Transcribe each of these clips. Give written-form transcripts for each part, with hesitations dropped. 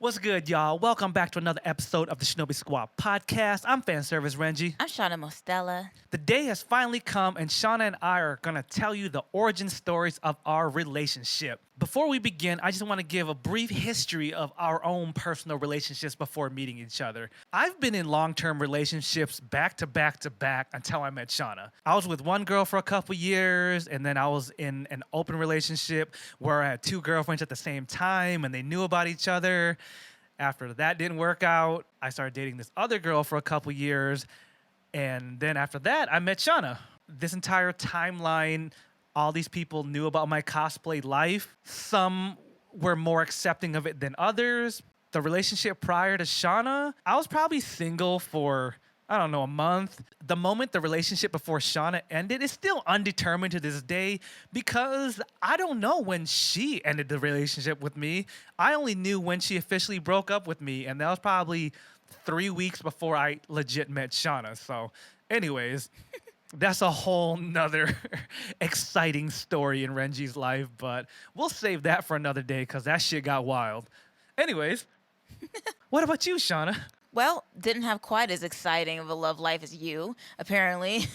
What's good, y'all? Welcome back to another episode of the Shinobi Squad Podcast. I'm fan service Renji. I'm Shana Mostella. The day has finally come, and Shana and I are going to tell you the origin stories of our relationship. Before we begin, I just want to give a brief history of our own personal relationships before meeting each other. I've been in long-term relationships back to back to back until I met Shana. I was with one girl for a couple years, and then I was in an open relationship where I had two girlfriends at the same time, and they knew about each other. After that didn't work out, I started dating this other girl for a couple years. And then after that, I met Shana. This entire timeline, all these people knew about my cosplay life. Some were more accepting of it than others. The relationship prior to Shana, I was probably single for, a month. The moment the relationship before Shana ended is still undetermined to this day because I don't know when she ended the relationship with me. I only knew when she officially broke up with me, and that was probably 3 weeks before I legit met Shana. So, anyways, that's a whole nother exciting story in Renji's life, but we'll save that for another day because that shit got wild. Anyways, what about you, Shana? Well, didn't have quite as exciting of a love life as you, apparently,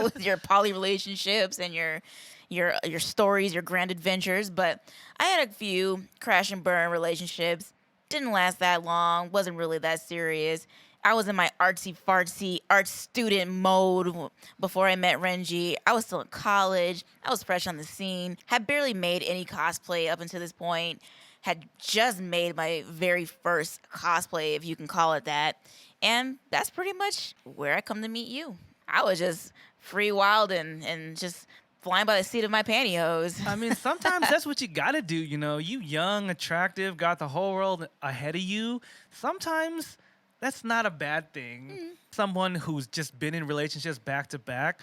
with your poly relationships and your stories, your grand adventures. But I had a few crash and burn relationships. Didn't last that long. Wasn't really that serious. I was in my artsy fartsy art student mode before I met Renji. I was still in college. I was fresh on the scene. Had barely made any cosplay up until this point. Had just made my very first cosplay, if you can call it that. And that's pretty much where I come to meet you. I was just free wild and just flying by the seat of my pantyhose. I mean, sometimes that's what you gotta do, you know. You young, attractive, got the whole world ahead of you. Sometimes that's not a bad thing. Someone who's just been in relationships back to back,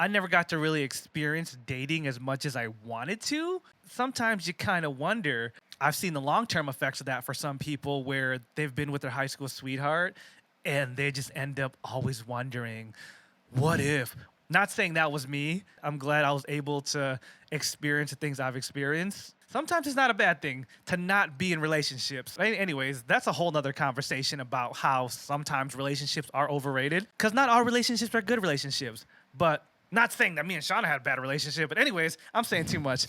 I never got to really experience dating as much as I wanted to. Sometimes you kind of wonder. I've seen the long-term effects of that for some people where they've been with their high school sweetheart and they just end up always wondering, what if? Not saying that was me. I'm glad I was able to experience the things I've experienced. Sometimes it's not a bad thing to not be in relationships. Anyways, that's a whole nother conversation about how sometimes relationships are overrated. Because not all relationships are good relationships. But not saying that me and Shauna had a bad relationship. But anyways, I'm saying too much.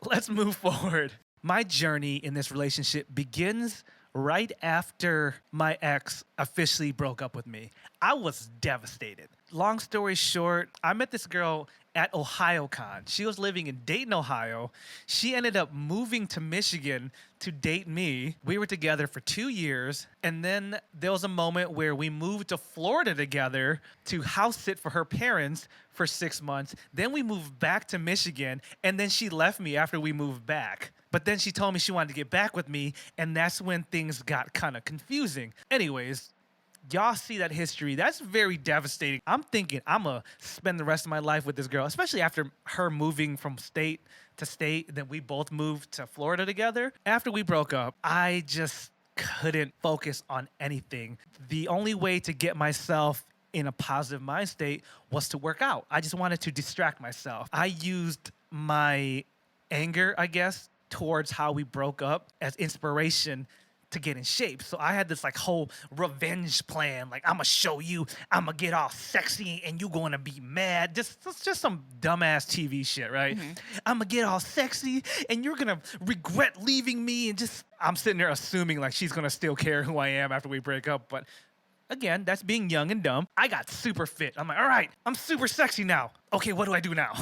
Let's move forward. My journey in this relationship begins right after my ex officially broke up with me. I was devastated. Long story short, I met this girl at OhioCon. She was living in Dayton, Ohio. She ended up moving to Michigan to date me. We were together for 2 years. And then there was a moment where we moved to Florida together to house sit for her parents for 6 months. Then we moved back to Michigan. And then she left me after we moved back. But then she told me she wanted to get back with me. And that's when things got kind of confusing. Anyways, y'all see that history. That's very devastating. I'm thinking I'm going to spend the rest of my life with this girl, especially after her moving from state to state. Then we both moved to Florida together. After we broke up, I just couldn't focus on anything. The only way to get myself in a positive mind state was to work out. I just wanted to distract myself. I used my anger, I guess, towards how we broke up as inspiration to get in shape. So I had this whole revenge plan. I'm gonna show you, I'm gonna get all sexy and you gonna be mad. Just some dumbass TV shit, right? I'm gonna get all sexy and you're gonna regret leaving me, and I'm sitting there assuming she's gonna still care who I am after we break up. But again, that's being young and dumb. I got super fit. I'm like, all right, I'm super sexy now. Okay, what do I do now?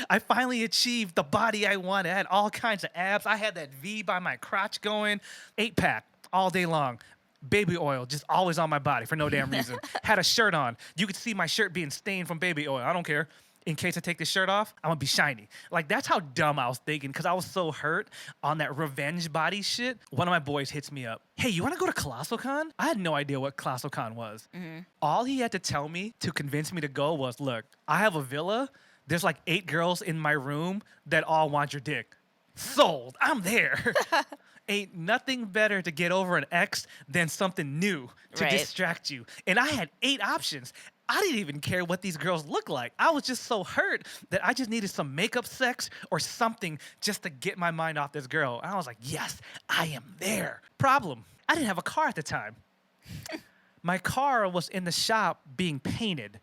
I finally achieved the body I wanted. I had all kinds of abs. I had that V by my crotch going. 8-pack all day long. Baby oil just always on my body for no damn reason. Had a shirt on. You could see my shirt being stained from baby oil. I don't care. In case I take this shirt off, I'm gonna be shiny. That's how dumb I was thinking, because I was so hurt on that revenge body shit. One of my boys hits me up. Hey, you wanna go to ColossalCon? I had no idea what ColossalCon was. All he had to tell me to convince me to go was, look, I have a villa. There's 8 girls in my room that all want your dick. Sold. I'm there. Ain't nothing better to get over an ex than something new to distract you. And I had 8 options. I didn't even care what these girls looked like. I was just so hurt that I just needed some makeup sex or something just to get my mind off this girl. And I was like, yes, I am there. Problem, I didn't have a car at the time. My car was in the shop being painted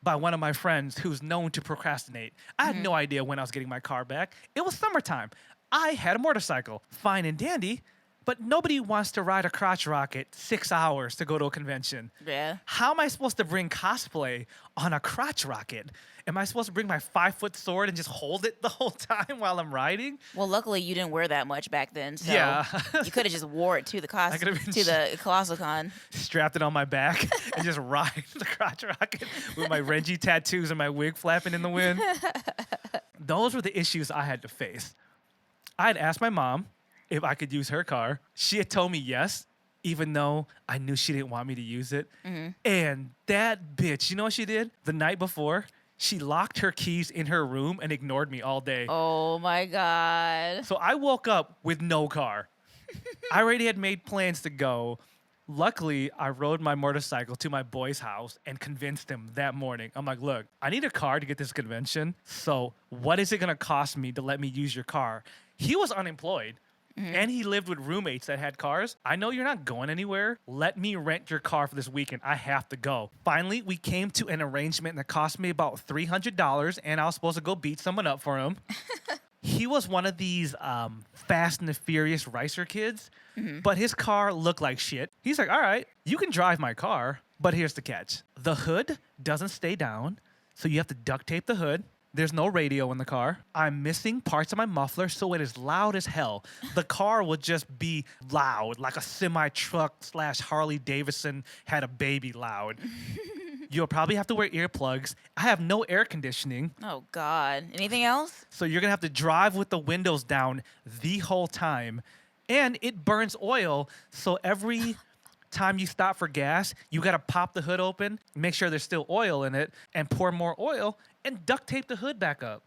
by one of my friends who's known to procrastinate. I had no idea when I was getting my car back. It was summertime. I had a motorcycle, fine and dandy, but nobody wants to ride a crotch rocket 6 hours to go to a convention. Yeah. How am I supposed to bring cosplay on a crotch rocket? Am I supposed to bring my 5-foot sword and just hold it the whole time while I'm riding? Well, luckily you didn't wear that much back then, so Yeah. you could have just wore it to the could've been the Colossal Con. Strapped it on my back and just ride the crotch rocket with my Renji tattoos and my wig flapping in the wind. Those were the issues I had to face. I had asked my mom if I could use her car. She had told me yes, even though I knew she didn't want me to use it. And that bitch, you know what she did? The night before, she locked her keys in her room and ignored me all day. Oh my God. So I woke up with no car. I already had made plans to go. Luckily, I rode my motorcycle to my boy's house and convinced him that morning. I'm like, look, I need a car to get this convention. So what is it going to cost me to let me use your car? He was unemployed. And he lived with roommates that had cars. I know you're not going anywhere. Let me rent your car for this weekend. I have to go. Finally, we came to an arrangement that cost me about $300, and I was supposed to go beat someone up for him. He was one of these Fast and the Furious racer kids, but his car looked like shit. He's like, all right, you can drive my car, but here's the catch. The hood doesn't stay down, so you have to duct tape the hood. There's no radio in the car. I'm missing parts of my muffler, so it is loud as hell. The car will just be loud, like a semi-truck / Harley Davidson had a baby loud. You'll probably have to wear earplugs. I have no air conditioning. Oh God. Anything else? So you're going to have to drive with the windows down the whole time. And it burns oil, so every time you stop for gas, you got to pop the hood open, make sure there's still oil in it, and pour more oil, and duct tape the hood back up.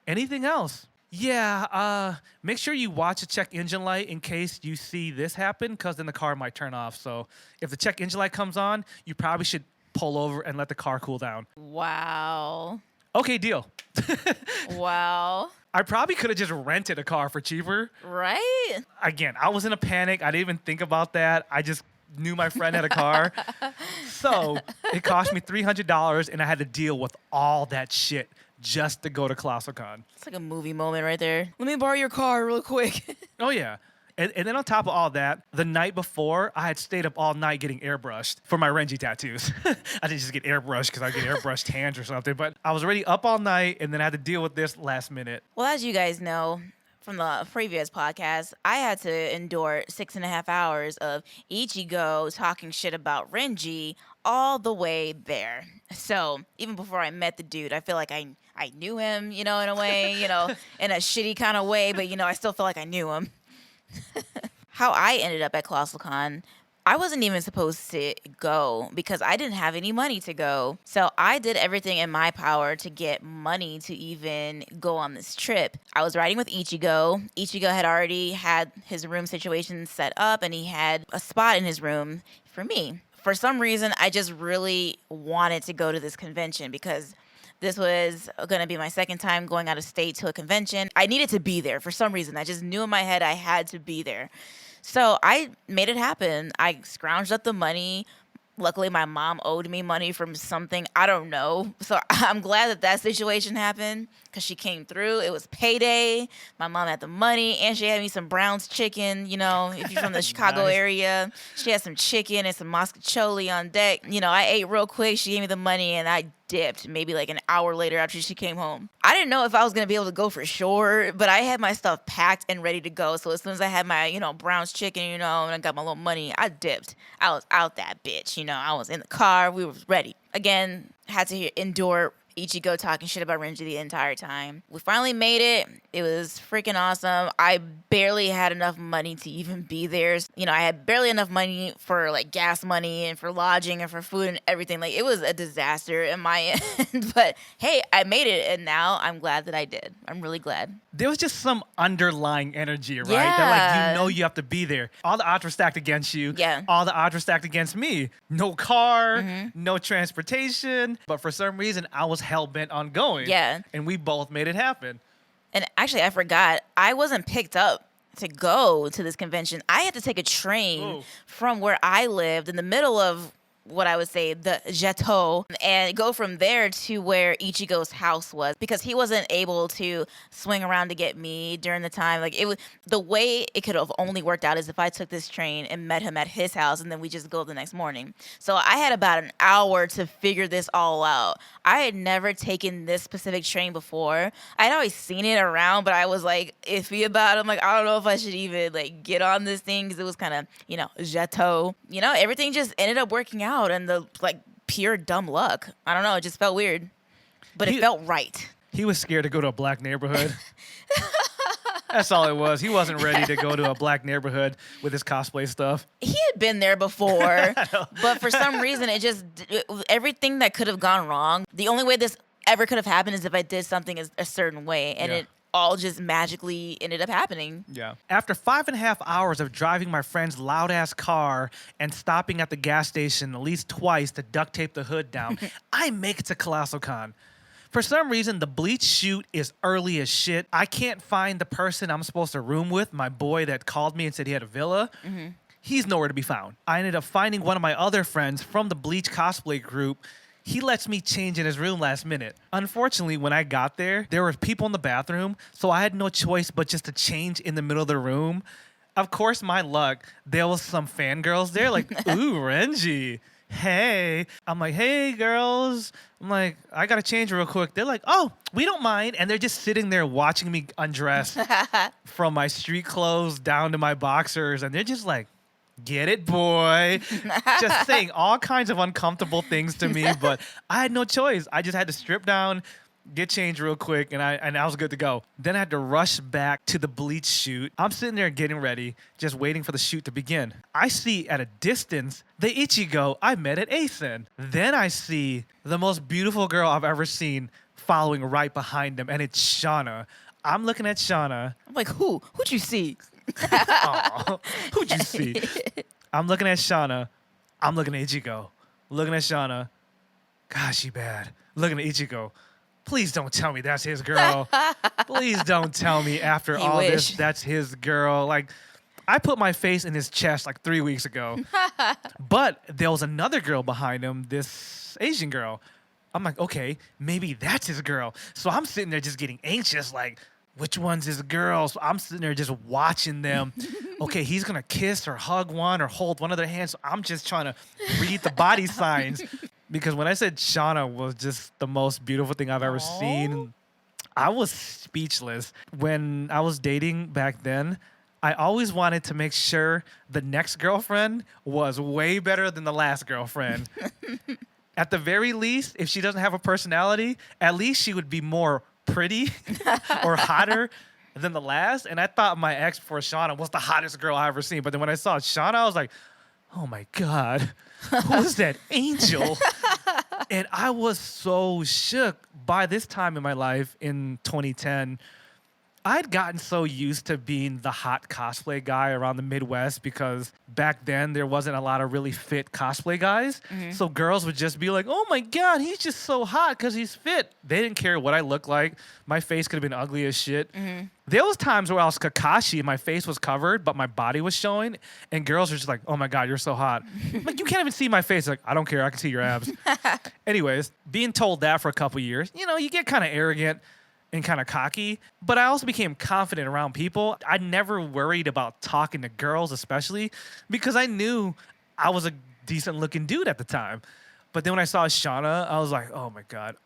Anything else? Yeah, make sure you watch the check engine light in case you see this happen, because then the car might turn off. So if the check engine light comes on, you probably should pull over and let the car cool down. Wow. Okay, deal. Wow. I probably could have just rented a car for cheaper. Right? Again, I was in a panic. I didn't even think about that. I just knew my friend had a car. So it cost me $300, and I had to deal with all that shit just to go to ColossalCon. It's like a movie moment right there. Let me borrow your car real quick. Oh, yeah. And then on top of all that, the night before, I had stayed up all night getting airbrushed for my Renji tattoos. I didn't just get airbrushed because I get airbrushed hands or something, but I was already up all night, and then I had to deal with this last minute. Well, as you guys know from the previous podcast, I had to endure 6.5 hours of Ichigo talking shit about Renji all the way there. So even before I met the dude, I feel like I knew him, in a way, in a shitty kind of way, but, I still feel like I knew him. How I ended up at ColossalCon, I wasn't even supposed to go because I didn't have any money to go. So I did everything in my power to get money to even go on this trip. I was riding with Ichigo. Ichigo had already had his room situation set up, and he had a spot in his room for me. For some reason, I just really wanted to go to this convention because this was going to be my second time going out of state to a convention. I needed to be there for some reason. I just knew in my head I had to be there. So I made it happen. I scrounged up the money. Luckily, my mom owed me money from something. I don't know. So I'm glad that situation happened because she came through. It was payday. My mom had the money, and she had me some Brown's chicken. If you're from the Chicago Nice. area, she had some chicken and some mascacholi on deck. I ate real quick. She gave me the money, and I dipped maybe like an hour later after she came home. I didn't know if I was going to be able to go for sure, but I had my stuff packed and ready to go. So as soon as I had my, Brown's chicken, and I got my little money, I dipped. I was out that bitch, I was in the car. We were ready. Again, had to endure Ichigo talking shit about Renji the entire time. We finally made it. It was freaking awesome. I barely had enough money to even be there. You know, I had barely enough money for like gas money and for lodging and for food and everything. Like, it was a disaster in my end. But hey, I made it, and now I'm glad that I did. I'm really glad. There was just some underlying energy, right? Yeah. That like, you have to be there. All the odds were stacked against you. Yeah. All the odds were stacked against me. No car, no transportation. But for some reason, I was hell-bent on going. Yeah. And we both made it happen. And actually, I forgot. I wasn't picked up to go to this convention. I had to take a train from where I lived in the middle of what I would say the Jeto, and go from there to where Ichigo's house was, because he wasn't able to swing around to get me during the time. Like, it was the way it could have only worked out is if I took this train and met him at his house, and then we just go the next morning. So I had about an hour to figure this all out. I had never taken this specific train before. I'd always seen it around, but I was like iffy about it. I'm like, I don't know if I should even like get on this thing, because it was kind of, you know, Jeto. You know, everything just ended up working out, and the like pure dumb luck. I don't know, it just felt weird, but it felt right. He was scared to go to a black neighborhood. That's all it was. He wasn't ready to go to a black neighborhood with his cosplay stuff. He had been there before, but for some reason, everything that could have gone wrong, the only way this ever could have happened is if I did something a certain way, and it all just magically ended up happening. Yeah. After 5.5 hours of driving my friend's loud-ass car and stopping at the gas station at least twice to duct tape the hood down, I make it to Colossal Con. For some reason, the Bleach shoot is early as shit. I can't find the person I'm supposed to room with, my boy that called me and said he had a villa. He's nowhere to be found. I ended up finding one of my other friends from the Bleach cosplay group. He lets me change in his room last minute. Unfortunately, when I got there, there were people in the bathroom, so I had no choice but just to change in the middle of the room. Of course, my luck, there was some fangirls there, like, ooh, Renji. Hey. I'm like, hey, girls. I'm like, I got to change real quick. They're like, oh, we don't mind. And they're just sitting there watching me undress from my street clothes down to my boxers. And they're just like, get it, boy. Just saying all kinds of uncomfortable things to me. But I had no choice. I just had to strip down, get changed real quick, and I was good to go. Then I had to rush back to the Bleach shoot. I'm sitting there getting ready, just waiting for the shoot to begin. I see at a distance the Ichigo I met at Asen. Then I see the most beautiful girl I've ever seen following right behind him, and it's Shana. I'm looking at Shana. I'm like, who'd you see? Aw, who'd you see? I'm looking at Shana. I'm looking at Ichigo. Looking at Shana. Gosh, she bad. Looking at Ichigo. Please don't tell me that's his girl. Please don't tell me after all this that's his girl. Like, I put my face in his chest like 3 weeks ago. But there was another girl behind him, this Asian girl. I'm like, okay, maybe that's his girl. So I'm sitting there just getting anxious, like, which one's his girl? So I'm sitting there just watching them. Okay, he's going to kiss or hug one or hold one of their hands. So I'm just trying to read the body signs. Because when I said Shana was just the most beautiful thing I've ever seen, I was speechless. When I was dating back then, I always wanted to make sure the next girlfriend was way better than the last girlfriend. At the very least, if she doesn't have a personality, at least she would be more pretty or hotter than the last. And I thought my ex before Shana was the hottest girl I ever seen. But then when I saw Shana, I was like, oh my God, who is that angel? And I was so shook. By this time in my life, in 2010, I'd gotten so used to being the hot cosplay guy around the Midwest because back then there wasn't a lot of really fit cosplay guys. So girls would just be like, oh my God, he's just so hot because he's fit. They didn't care what I looked like. My face could have been ugly as shit. There was times where I was Kakashi and my face was covered, but my body was showing. And girls were just like, oh my God, you're so hot. Like, you can't even see my face. Like, I don't care. I can see your abs. Anyways, being told that for a couple years, you know, you get kind of arrogant and kind of cocky, but I also became confident around people. I never worried about talking to girls, especially because I knew I was a decent looking dude at the time. But then when I saw Shana, I was like, oh my God.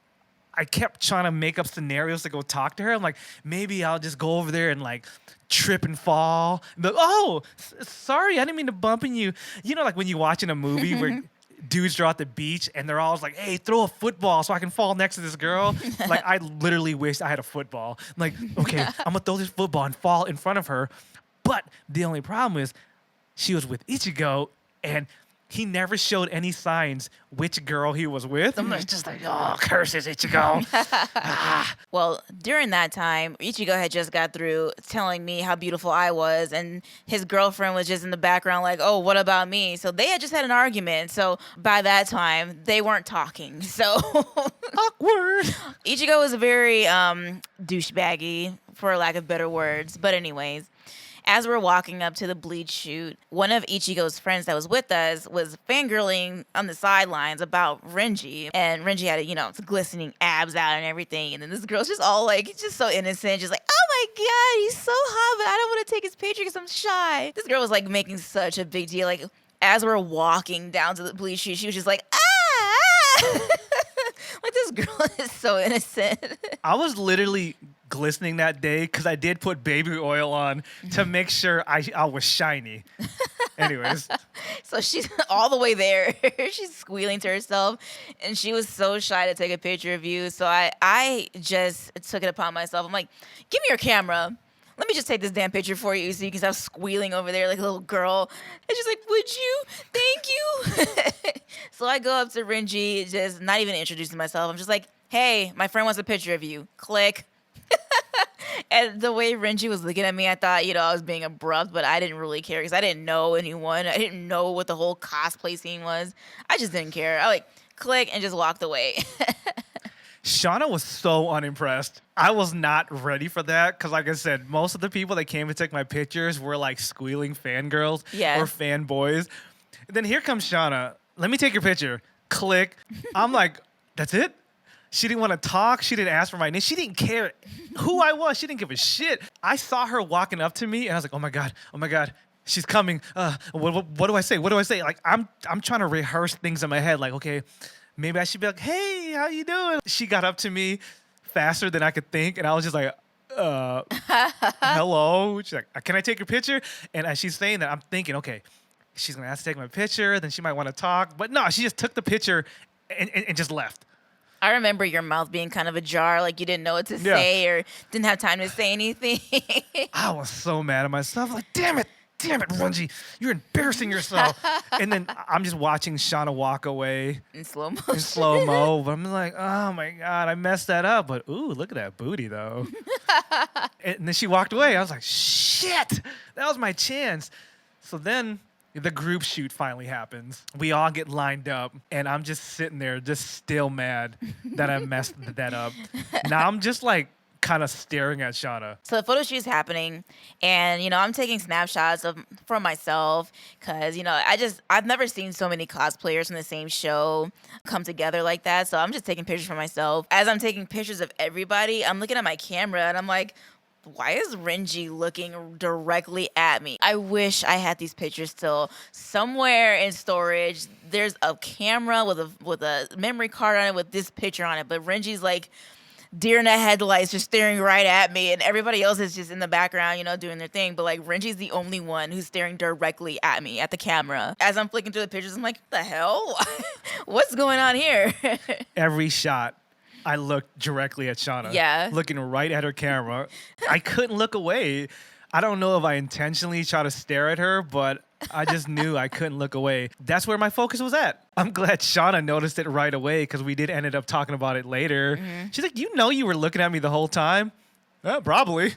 I kept trying to make up scenarios to go talk to her. I'm like, maybe I'll just go over there and like trip and fall. But, oh, sorry, I didn't mean to bump in you. You know, like when you watch in a movie where dudes are at the beach and they're all like, hey, throw a football so I can fall next to this girl. Like, I literally wish I had a football. I'm like, okay, I'm gonna throw this football and fall in front of her. But the only problem is she was with Ichigo and he never showed any signs which girl he was with. I'm just like, oh, curses, Ichigo. Well, during that time, Ichigo had just got through telling me how beautiful I was, and his girlfriend was just in the background like, oh, what about me? So they had just had an argument. So by that time, they weren't talking. So Awkward. Ichigo was very douchebaggy, for lack of better words. But anyways, as we're walking up to the bleach shoot, one of Ichigo's friends that was with us was fangirling on the sidelines about Renji. And Renji had, glistening abs out and everything. And then this girl's just all like, just so innocent, just like, oh my God, he's so hot, but I don't want to take his picture because I'm shy. This girl was like making such a big deal. Like, as we're walking down to the bleach shoot, she was just like, ah! Like, this girl is so innocent. I was literally glistening that day because I did put baby oil on to make sure I was shiny. Anyways. So she's all the way there. She's squealing to herself, and she was so shy to take a picture of you. So I just took it upon myself. I'm like, give me your camera. Let me just take this damn picture for you so you can stop squealing over there like a little girl. And she's like, would you? Thank you. So I go up to Renji, just not even introducing myself. I'm just like, hey, my friend wants a picture of you. Click. And the way Renji was looking at me, I thought, I was being abrupt, but I didn't really care because I didn't know anyone. I didn't know what the whole cosplay scene was. I just didn't care. I click and just walked away. Shana was so unimpressed. I was not ready for that because, like I said, most of the people that came to take my pictures were like squealing fangirls or fanboys. Then here comes Shana. Let me take your picture. Click. I'm like, that's it? She didn't want to talk. She didn't ask for my name. She didn't care who I was. She didn't give a shit. I saw her walking up to me, and I was like, oh my God, she's coming. What do I say? What do I say? Like, I'm trying to rehearse things in my head. Like, okay, maybe I should be like, hey, how you doing? She got up to me faster than I could think, and I was just like, hello. She's like, can I take your picture? And as she's saying that, I'm thinking, okay, she's going to ask to take my picture. Then she might want to talk. But no, she just took the picture and just left. I remember your mouth being kind of ajar, like you didn't know what to say or didn't have time to say anything. I was so mad at myself. Like, damn it, Renji, you're embarrassing yourself. And then I'm just watching Shana walk away in slow motion. In slow mo. But I'm like, oh my God, I messed that up. But ooh, look at that booty though. And then she walked away. I was like, shit, that was my chance. So then the group shoot finally happens. We all get lined up, and I'm just sitting there, just still mad that I messed that up. Now I'm just like kind of staring at Shana. So the photo shoot's happening, and I'm taking snapshots from myself because I've never seen so many cosplayers from the same show come together like that. So I'm just taking pictures for myself. As I'm taking pictures of everybody, I'm looking at my camera, and I'm like, why is Renji looking directly at me? I wish I had these pictures still somewhere in storage. There's a camera with a memory card on it with this picture on it, but Renji's like deer in the headlights, just staring right at me, and everybody else is just in the background, doing their thing. But like Renji's the only one who's staring directly at me at the camera. As I'm flicking through the pictures, I'm like, what the hell? What's going on here? Every shot, I looked directly at Shana. Looking right at her camera. I couldn't look away. I don't know if I intentionally tried to stare at her, but I just knew I couldn't look away. That's where my focus was at. I'm glad Shana noticed it right away because we did ended up talking about it later. Mm-hmm. She's like, you were looking at me the whole time? Probably.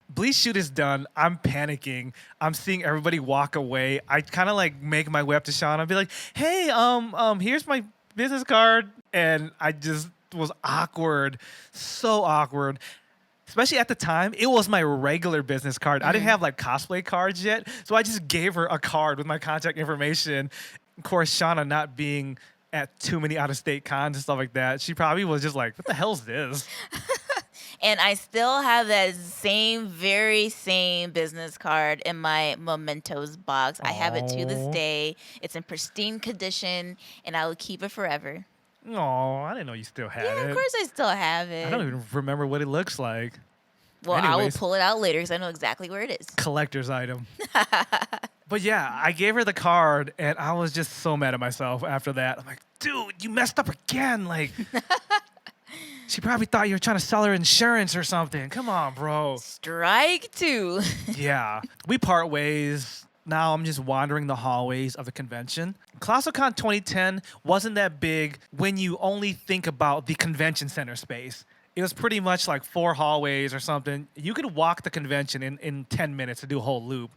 Bleach shoot is done. I'm panicking. I'm seeing everybody walk away. I kind of like make my way up to Shana and be like, hey, here's my business card. And I just was awkward. So awkward. Especially at the time, it was my regular business card. I didn't have like cosplay cards yet. So I just gave her a card with my contact information. Of course, Shana not being at too many out-of-state cons and stuff like that, she probably was just like, what the hell's this? And I still have that very same business card in my mementos box. I have it to this day. It's in pristine condition, and I will keep it forever. Oh, I didn't know you still had it. Yeah, of course I still have it. I don't even remember what it looks like. Well, anyways, I will pull it out later because I know exactly where it is. Collector's item. But yeah, I gave her the card, and I was just so mad at myself after that. I'm like, dude, you messed up again. Like, she probably thought you were trying to sell her insurance or something. Come on, bro. Strike two. Yeah, we part ways. Now I'm just wandering the hallways of the convention. ClassiCon 2010 wasn't that big when you only think about the convention center space. It was pretty much like 4 hallways or something. You could walk the convention in 10 minutes to do a whole loop.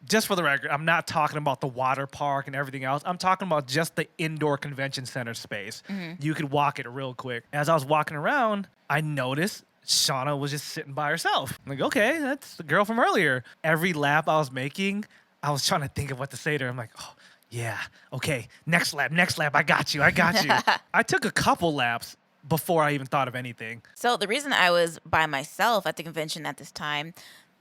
Just for the record, I'm not talking about the water park and everything else. I'm talking about just the indoor convention center space. You could walk it real quick. As I was walking around, I noticed Shana was just sitting by herself. I'm like, okay, that's the girl from earlier. Every lap I was making, I was trying to think of what to say to her. I'm like, oh, yeah, okay, next lap, I got you. I took a couple laps before I even thought of anything. So the reason I was by myself at the convention at this time,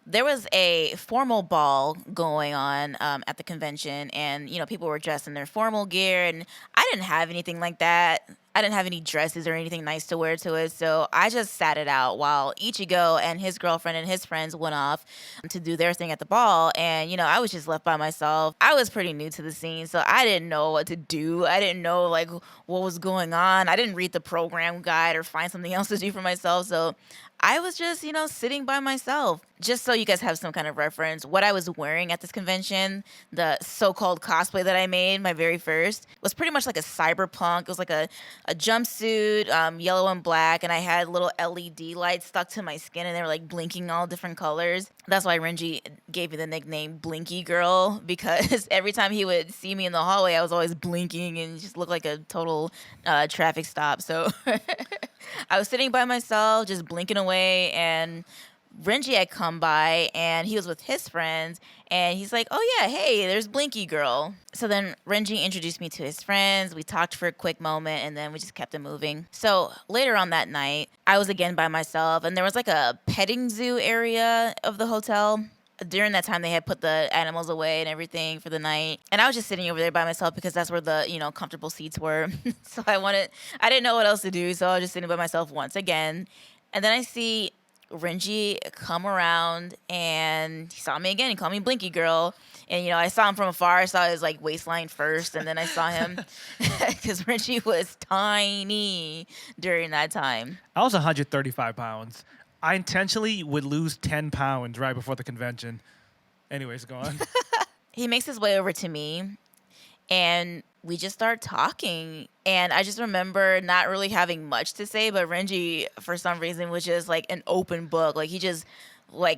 there was a formal ball going on at the convention, and people were dressed in their formal gear, and I didn't have anything like that. I didn't have any dresses or anything nice to wear to it, so I just sat it out while Ichigo and his girlfriend and his friends went off to do their thing at the ball, and I was just left by myself. I was pretty new to the scene, so I didn't know what to do. I didn't know what was going on. I didn't read the program guide or find something else to do for myself, so I was just, sitting by myself. Just so you guys have some kind of reference, what I was wearing at this convention, the so-called cosplay that I made, my very first, was pretty much like a cyberpunk. It was like a jumpsuit, yellow and black, and I had little LED lights stuck to my skin, and they were like blinking all different colors. That's why Renji gave me the nickname Blinky Girl, because every time he would see me in the hallway, I was always blinking and just looked like a total traffic stop. So I was sitting by myself, just blinking away, and Renji had come by, and he was with his friends, and he's like, oh yeah, hey, there's Blinky Girl. So then Renji introduced me to his friends. We talked for a quick moment, and then we just kept it moving. So later on that night, I was again by myself, and there was like a petting zoo area of the hotel. During that time, they had put the animals away and everything for the night. And I was just sitting over there by myself because that's where the, comfortable seats were. So I didn't know what else to do, so I was just sitting by myself once again. And then I see Renji come around, and he saw me again. He called me Blinky Girl. And, I saw him from afar. I saw his, waistline first, and then I saw him because Renji was tiny during that time. I was 135 pounds. I intentionally would lose 10 pounds right before the convention. Anyways, go on. He makes his way over to me, and we just start talking. And I just remember not really having much to say, but Renji, for some reason, was just like an open book. He just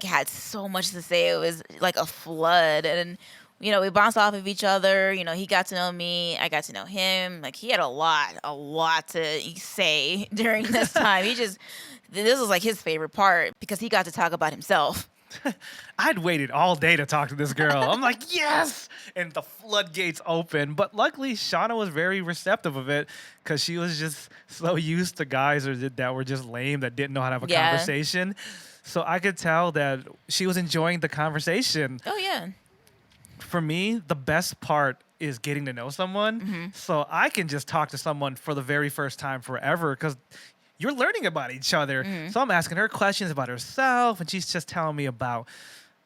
had so much to say. It was like a flood. And, we bounced off of each other. He got to know me. I got to know him. He had a lot to say during this time. This was his favorite part because he got to talk about himself. I'd waited all day to talk to this girl. I'm like, yes! And the floodgates open. But luckily, Shana was very receptive of it because she was just so used to guys that were just lame, that didn't know how to have a conversation. So I could tell that she was enjoying the conversation. Oh, yeah. For me, the best part is getting to know someone. So I can just talk to someone for the very first time forever because you're learning about each other. So I'm asking her questions about herself, and she's just telling me about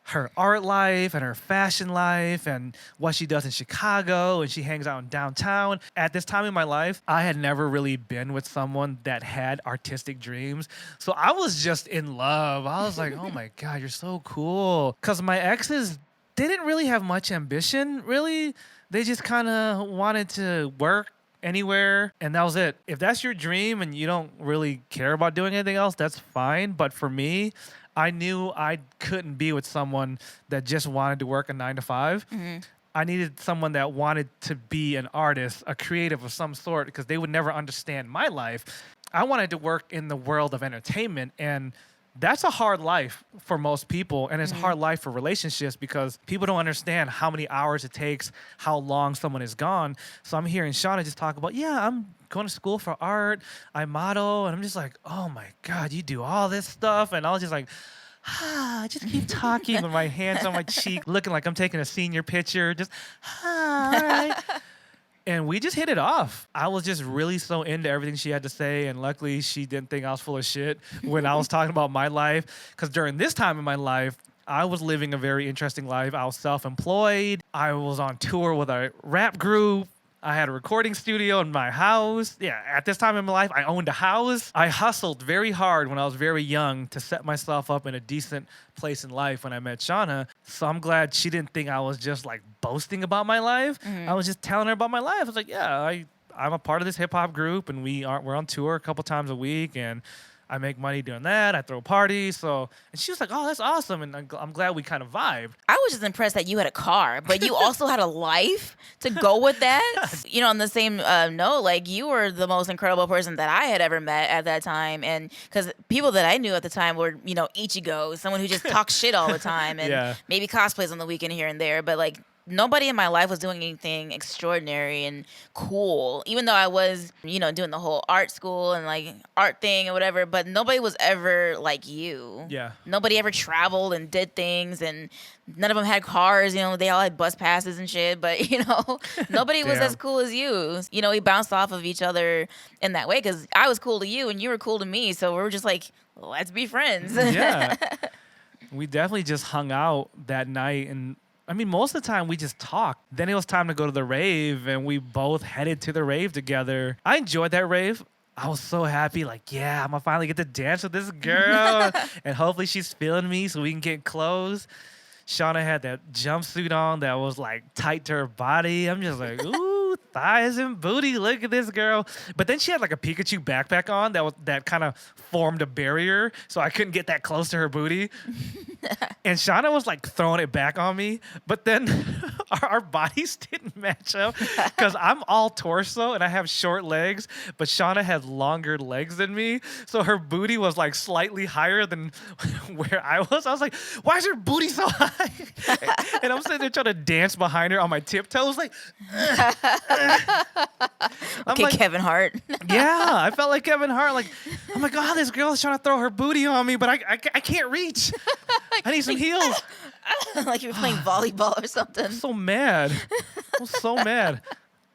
her art life and her fashion life and what she does in Chicago, and she hangs out in downtown. At this time in my life, I had never really been with someone that had artistic dreams. So I was just in love. I was like, oh my God, you're so cool. Because my exes didn't really have much ambition, really. They just kind of wanted to work anywhere, and that was it. If that's your dream and you don't really care about doing anything else, that's fine. But for me, I knew I couldn't be with someone that just wanted to work a 9 to 5. I needed someone that wanted to be an artist, a creative of some sort, because they would never understand my life. I wanted to work in the world of entertainment, and that's a hard life for most people, and it's a hard life for relationships because people don't understand how many hours it takes, how long someone is gone. So I'm hearing Shana just talk about, yeah, I'm going to school for art, I model, and I'm just like, oh my God, you do all this stuff. And I was just like, just keep talking with my hands on my cheek, looking like I'm taking a senior picture, just, all right. And we just hit it off. I was just really so into everything she had to say. And luckily, she didn't think I was full of shit when I was talking about my life. Because during this time in my life, I was living a very interesting life. I was self-employed. I was on tour with a rap group. I had a recording studio in my house. Yeah, at this time in my life, I owned a house. I hustled very hard when I was very young to set myself up in a decent place in life when I met Shana. So I'm glad she didn't think I was just like boasting about my life. I was just telling her about my life. I was like, yeah, I'm a part of this hip hop group, and we're on tour a couple times a week, and I make money doing that. I throw parties. And she was like, oh, that's awesome. And I'm glad we kind of vibed. I was just impressed that you had a car, but you also had a life to go with that. On the same note, like you were the most incredible person that I had ever met at that time. And because people that I knew at the time were, Ichigo, someone who just talks shit all the time and maybe cosplays on the weekend here and there. But like, nobody in my life was doing anything extraordinary and cool, even though I was, doing the whole art school and like art thing or whatever, but nobody was ever like you. Yeah. Nobody ever traveled and did things, and none of them had cars, they all had bus passes and shit, but nobody was as cool as you. We bounced off of each other in that way because I was cool to you and you were cool to me. So we were just like, let's be friends. Yeah. We definitely just hung out that night, and I mean, most of the time we just talked. Then it was time to go to the rave, and we both headed to the rave together. I enjoyed that rave. I was so happy, like, yeah, I'm gonna finally get to dance with this girl, and hopefully she's feeling me so we can get close. Shana had that jumpsuit on that was like tight to her body. I'm just like, ooh, thighs and booty. Look at this girl. But then she had like a Pikachu backpack on that kind of formed a barrier, so I couldn't get that close to her booty. And Shana was like throwing it back on me, but then our bodies didn't match up because I'm all torso and I have short legs, but Shana had longer legs than me, so her booty was like slightly higher than where I was. I was like, why is her booty so high? And I'm sitting there trying to dance behind her on my tiptoes, like, okay, like, Kevin Hart. Yeah, I felt like Kevin Hart. Like, oh my God, this girl is trying to throw her booty on me, but I can't reach. I need some heels. Like you were playing volleyball or something. I'm so mad. I'm so mad.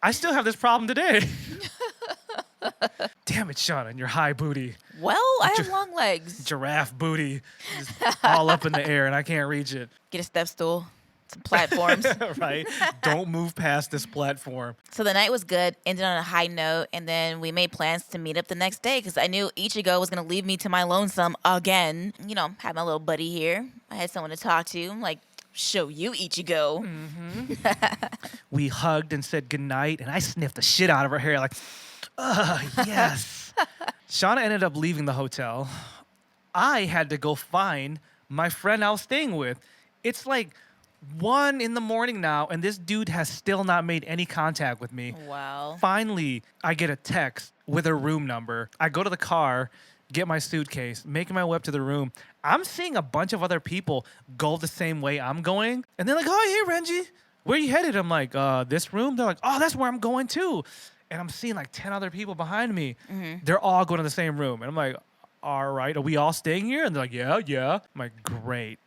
I still have this problem today. Damn it, Shana, and your high booty. Well, I have long legs. Giraffe booty. Just all up in the air, and I can't reach it. Get a step stool. Some platforms. Right. Don't move past this platform. So the night was good, ended on a high note, and then we made plans to meet up the next day because I knew Ichigo was going to leave me to my lonesome again. Had my little buddy here. I had someone to talk to. Like, show you, Ichigo. We hugged and said goodnight, and I sniffed the shit out of her hair like, yes. Shana ended up leaving the hotel. I had to go find my friend I was staying with. It's like 1 a.m. now, and this dude has still not made any contact with me. Wow. Finally, I get a text with a room number. I go to the car, get my suitcase, making my way up to the room. I'm seeing a bunch of other people go the same way I'm going. And they're like, oh, hey, Renji, where you headed? I'm like, this room? They're like, oh, that's where I'm going too. And I'm seeing like 10 other people behind me. They're all going to the same room. And I'm like, all right, are we all staying here? And they're like, yeah. I'm like, great.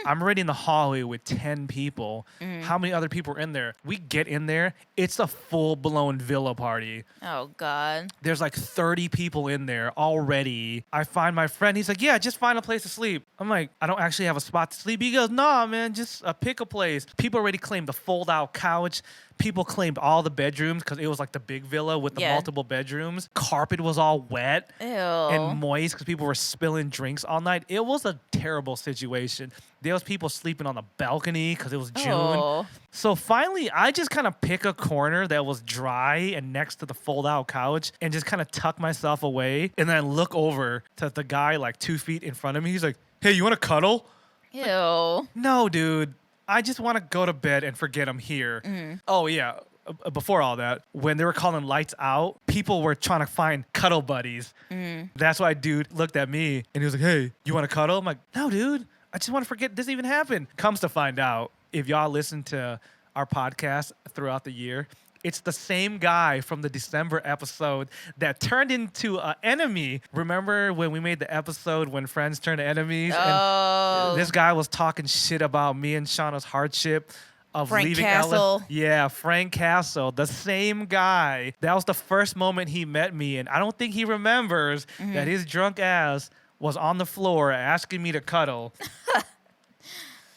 I'm already in the hallway with 10 people. How many other people are in there? We get in there. It's a full-blown villa party. Oh, God. There's like 30 people in there already. I find my friend. He's like, yeah, just find a place to sleep. I'm like, I don't actually have a spot to sleep. He goes, nah, man, just pick a place. People already claimed the fold-out couch. People claimed all the bedrooms because it was like the big villa with the multiple bedrooms. Carpet was all wet and moist because people were spilling drinks all night. It was a terrible situation. There was people sleeping on the balcony because it was June. So finally, I just kind of pick a corner that was dry and next to the fold-out couch and just kind of tuck myself away. And then I look over to the guy like 2 feet in front of me. He's like, hey, you want to cuddle? Ew. No, dude. I just want to go to bed and forget I'm here. Oh, yeah. Before all that, when they were calling lights out, people were trying to find cuddle buddies. That's why dude looked at me and he was like, hey, you want to cuddle? I'm like, no, dude. I just want to forget this even happened. Comes to find out, if y'all listen to our podcast throughout the year, it's the same guy from the December episode that turned into an enemy. Remember when we made the episode when friends turn to enemies? Oh. And this guy was talking shit about me and Shauna's hardship of Frank leaving Castle. Yeah, Frank Castle, the same guy. That was the first moment he met me, and I don't think he remembers that his drunk ass was on the floor asking me to cuddle.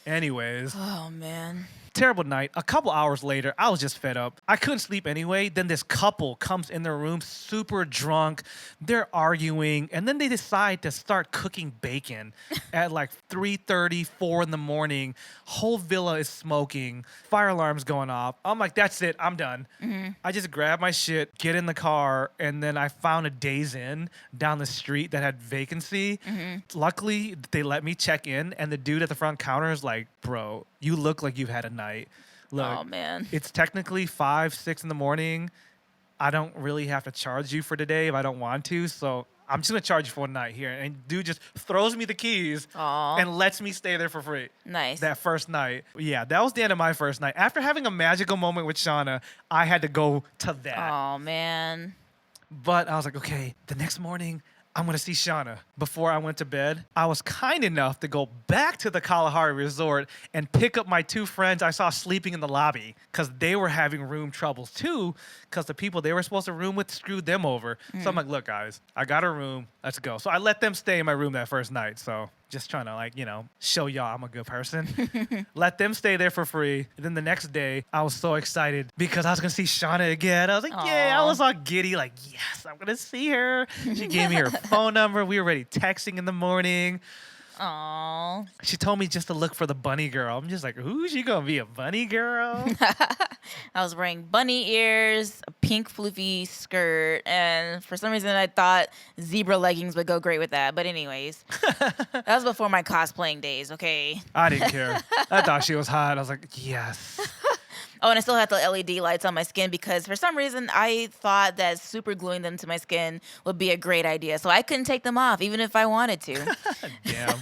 Anyways. Oh, man. Terrible night. A couple hours later, I was just fed up. I couldn't sleep anyway. Then this couple comes in their room super drunk. They're arguing, and then they decide to start cooking bacon at like 3:30, 4 in the morning. Whole villa is smoking. Fire alarm's going off. I'm like, that's it. I'm done. I just grabbed my shit, get in the car, and then I found a Days Inn down the street that had vacancy. Luckily, they let me check in, and the dude at the front counter is like, bro, you look like you've had a night. Look, Oh, man. it's technically 5, 6 in the morning. I don't really have to charge you for today if I don't want to. So I'm just going to charge you for one night here. And dude just throws me the keys Aw. and lets me stay there for free. Nice. That first night. Yeah, that was the end of my first night. After having a magical moment with Shana, I had to go to that. Oh, man. But I was like, okay, the next morning, I'm going to see Shana. Before I went to bed, I was kind enough to go back to the Kalahari Resort and pick up my 2 friends I saw sleeping in the lobby because they were having room troubles too because the people they were supposed to room with screwed them over. So I'm like, look, guys, I got a room. Let's go. So I let them stay in my room that first night. So just trying to, like, you know, show y'all I'm a good person. Let them stay there for free. And then the next day, I was so excited because I was going to see Shana again. I was like, yeah, I Aw. was all giddy, like, yes, I'm going to see her. She gave me her phone number. We were already texting in the morning. Aw. She told me just to look for the bunny girl. I'm just like, who's she going to be, a bunny girl? I was wearing bunny ears, a pink floofy skirt, and for some reason I thought zebra leggings would go great with that. But anyways, that was before my cosplaying days, okay? I didn't care. I thought she was hot. I was like, yes. Oh, and I still had the LED lights on my skin because for some reason I thought that super gluing them to my skin would be a great idea. So I couldn't take them off even if I wanted to. Damn.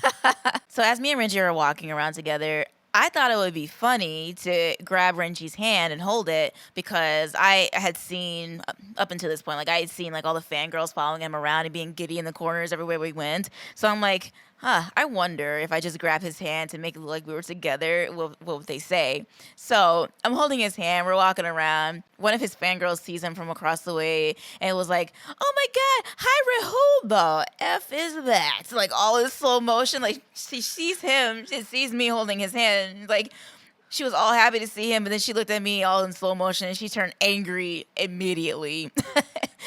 So as me and Renji were walking around together, I thought it would be funny to grab Renji's hand and hold it because I had seen up until this point, like I had seen like all the fangirls following him around and being giddy in the corners everywhere we went. So I'm like, I wonder if I just grab his hand to make it look like we were together, what would they say? So I'm holding his hand. We're walking around. One of his fangirls sees him from across the way and it was like, oh my God, hi, Rehubo. F is that? Like all in slow motion. Like she sees him. She sees me holding his hand. Like she was all happy to see him. But then she looked at me all in slow motion and she turned angry immediately.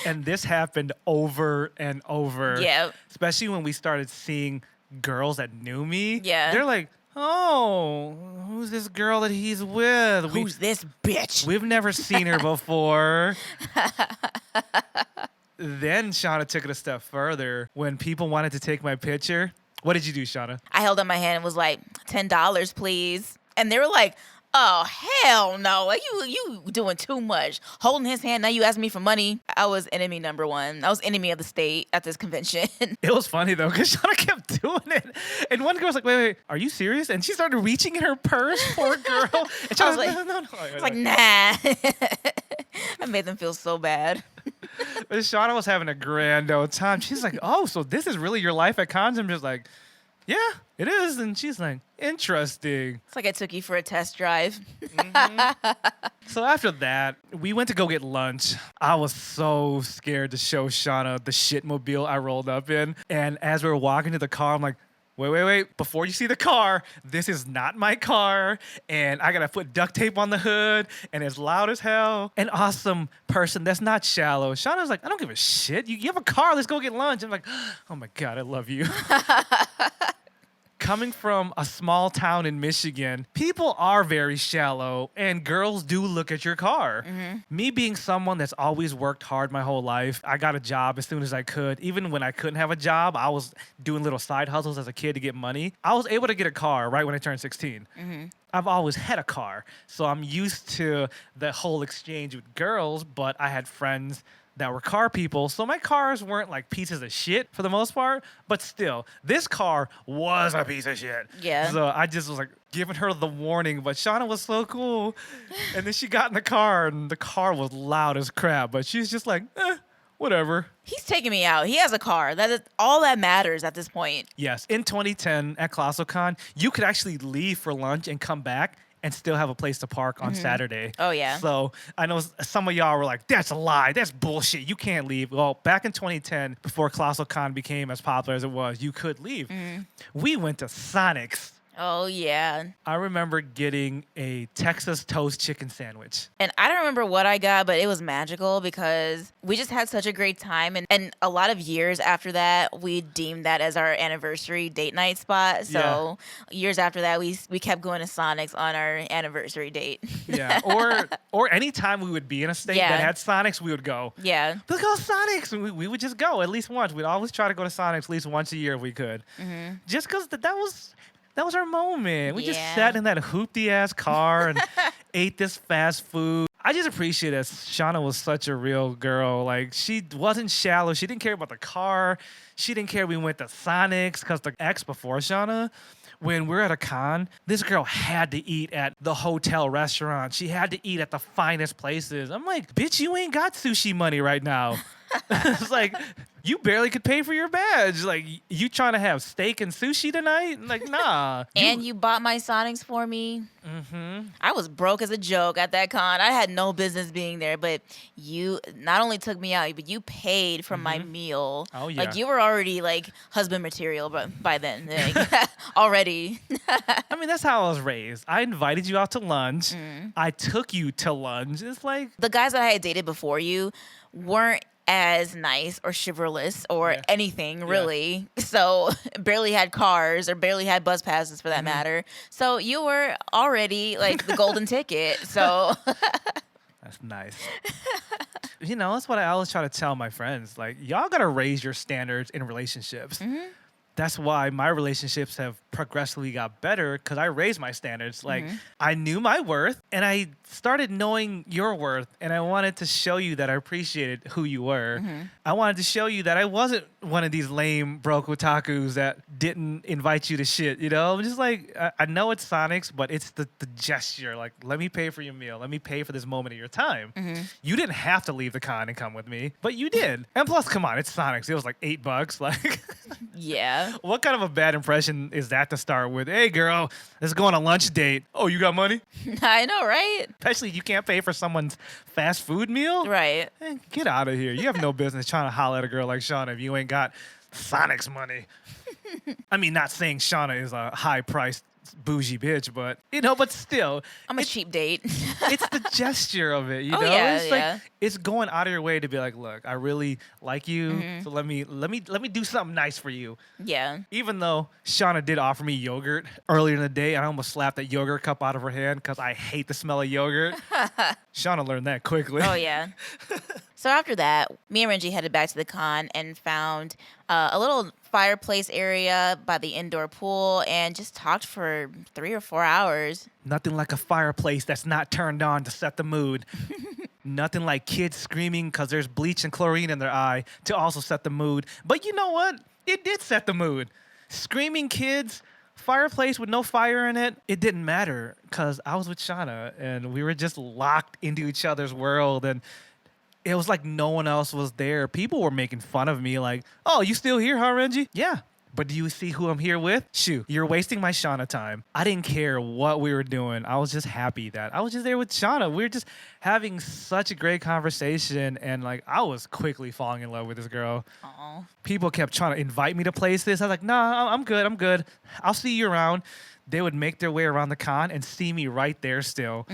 And this happened over and over. Yeah. Especially when we started seeing girls that knew me. Yeah. They're like, oh, who's this girl that he's with? Who's this bitch? We've never seen her before. Then Shauna took it a step further. When people wanted to take my picture, what did you do, Shauna? I held up my hand and was like, $10, please. And they were like, oh, hell no. Like, you doing too much. Holding his hand, now you ask me for money. I was enemy number 1. I was enemy of the state at this convention. It was funny, though, because Shauna kept doing it. And one girl was like, wait, are you serious? And she started reaching in her purse, poor girl. And Shauna was like, no. I was like, nah. I made them feel so bad. But Shauna was having a grand old time. She's like, oh, so this is really your life at cons? I'm just like, yeah, it is. And she's like, interesting. It's like I took you for a test drive. So after that, we went to go get lunch. I was so scared to show Shauna the shitmobile I rolled up in. And as we were walking to the car, I'm like, wait. Before you see the car, this is not my car. And I got to put duct tape on the hood. And it's loud as hell. An awesome person that's not shallow. Shauna's like, I don't give a shit. You have a car. Let's go get lunch. I'm like, oh my God, I love you. Coming from a small town in Michigan, people are very shallow and girls do look at your car. Me being someone that's always worked hard my whole life, I got a job as soon as I could. Even when I couldn't have a job, I was doing little side hustles as a kid to get money. I was able to get a car right when I turned 16. I've always had a car, so I'm used to the whole exchange with girls, but I had friends that were car people, so my cars weren't like pieces of shit for the most part, but still, this car was a piece of shit. Yeah. So I just was like giving her the warning, but Shauna was so cool. And then she got in the car, and the car was loud as crap, but she's just like, whatever. He's taking me out. He has a car. That is all that matters at this point. Yes, in 2010 at ColossalCon, you could actually leave for lunch and come back and still have a place to park on Saturday. Oh, yeah. So I know some of y'all were like, that's a lie. That's bullshit. You can't leave. Well, back in 2010, before ColossalCon became as popular as it was, you could leave. We went to Sonic's Oh, yeah. I remember getting a Texas toast chicken sandwich. And I don't remember what I got, but it was magical because we just had such a great time. And a lot of years after that, we deemed that as our anniversary date night spot. So years after that, we kept going to Sonic's on our anniversary date. Yeah. Or anytime we would be in a state that had Sonic's, we would go. Yeah. Let's go to Sonic's. And we would just go at least once. We'd always try to go to Sonic's at least once a year if we could. Mm-hmm. Just because that was our moment. We just Yeah. sat in that hoopty ass car and ate this fast food. I just appreciate that Shana was such a real girl. Like, she wasn't shallow. She didn't care about the car. She didn't care we went to Sonic's because the ex before Shana, when we're at a con, this girl had to eat at the hotel restaurant. She had to eat at the finest places. I'm like, bitch, you ain't got sushi money right now. It's like, you barely could pay for your badge. Like, you trying to have steak and sushi tonight? Like, nah. And you bought my Sonics for me. Mm-hmm. I was broke as a joke at that con. I had no business being there, but you not only took me out, but you paid for my meal. Oh, yeah. Like, you were already like husband material, but by then, like, already. I mean, that's how I was raised. I invited you out to lunch. I took you to lunch. It's like, The guys that I had dated before you weren't as nice or chivalrous or anything really. So barely had cars or barely had bus passes for that matter. So you were already like the golden ticket. So that's nice. You know, that's what I always try to tell my friends. Like, y'all gotta raise your standards in relationships. That's why my relationships have progressively got better, because I raised my standards. Like, I knew my worth and I started knowing your worth, and I wanted to show you that I appreciated who you were. I wanted to show you that I wasn't one of these lame broke otakus that didn't invite you to shit, you know? I'm just like, I know it's Sonic's, but it's the gesture. Like, let me pay for your meal. Let me pay for this moment of your time. You didn't have to leave the con and come with me, but you did. And plus, come on, it's Sonic's. It was like $8. Like, yeah. what kind of a bad impression is that to start with? Hey, girl, let's go on a lunch date. Oh, you got money? I know, right? Especially you can't pay for someone's fast food meal? Right. Eh, get out of here. You have no business trying to holler at a girl like Shauna if you ain't got Sonic's money. I mean, not saying Shauna is a high-priced bougie bitch, but, you know, but still. I'm a cheap date. It's the gesture of it, you know? Yeah, it's like, it's going out of your way to be like, look, I really like you, so let me do something nice for you. Yeah. Even though Shauna did offer me yogurt earlier in the day, I almost slapped that yogurt cup out of her hand because I hate the smell of yogurt. Shauna learned that quickly. Oh, yeah. So after that, me and Renji headed back to the con and found a little fireplace area by the indoor pool and just talked for 3 or 4 hours. Nothing like a fireplace that's not turned on to set the mood. Nothing like kids screaming because there's bleach and chlorine in their eye to also set the mood. But you know what? It did set the mood. Screaming kids, fireplace with no fire in it, it didn't matter because I was with Shauna and we were just locked into each other's world, and it was like no one else was there. People were making fun of me like, oh, you still here, huh, Renji? Yeah. But do you see who I'm here with? Shoot, you're wasting my Shauna time. I didn't care what we were doing. I was just happy that I was just there with Shauna. We were just having such a great conversation, and like I was quickly falling in love with this girl. Aww. People kept trying to invite me to places. I was like, nah, I'm good. I'll see you around. They would make their way around the con and see me right there still.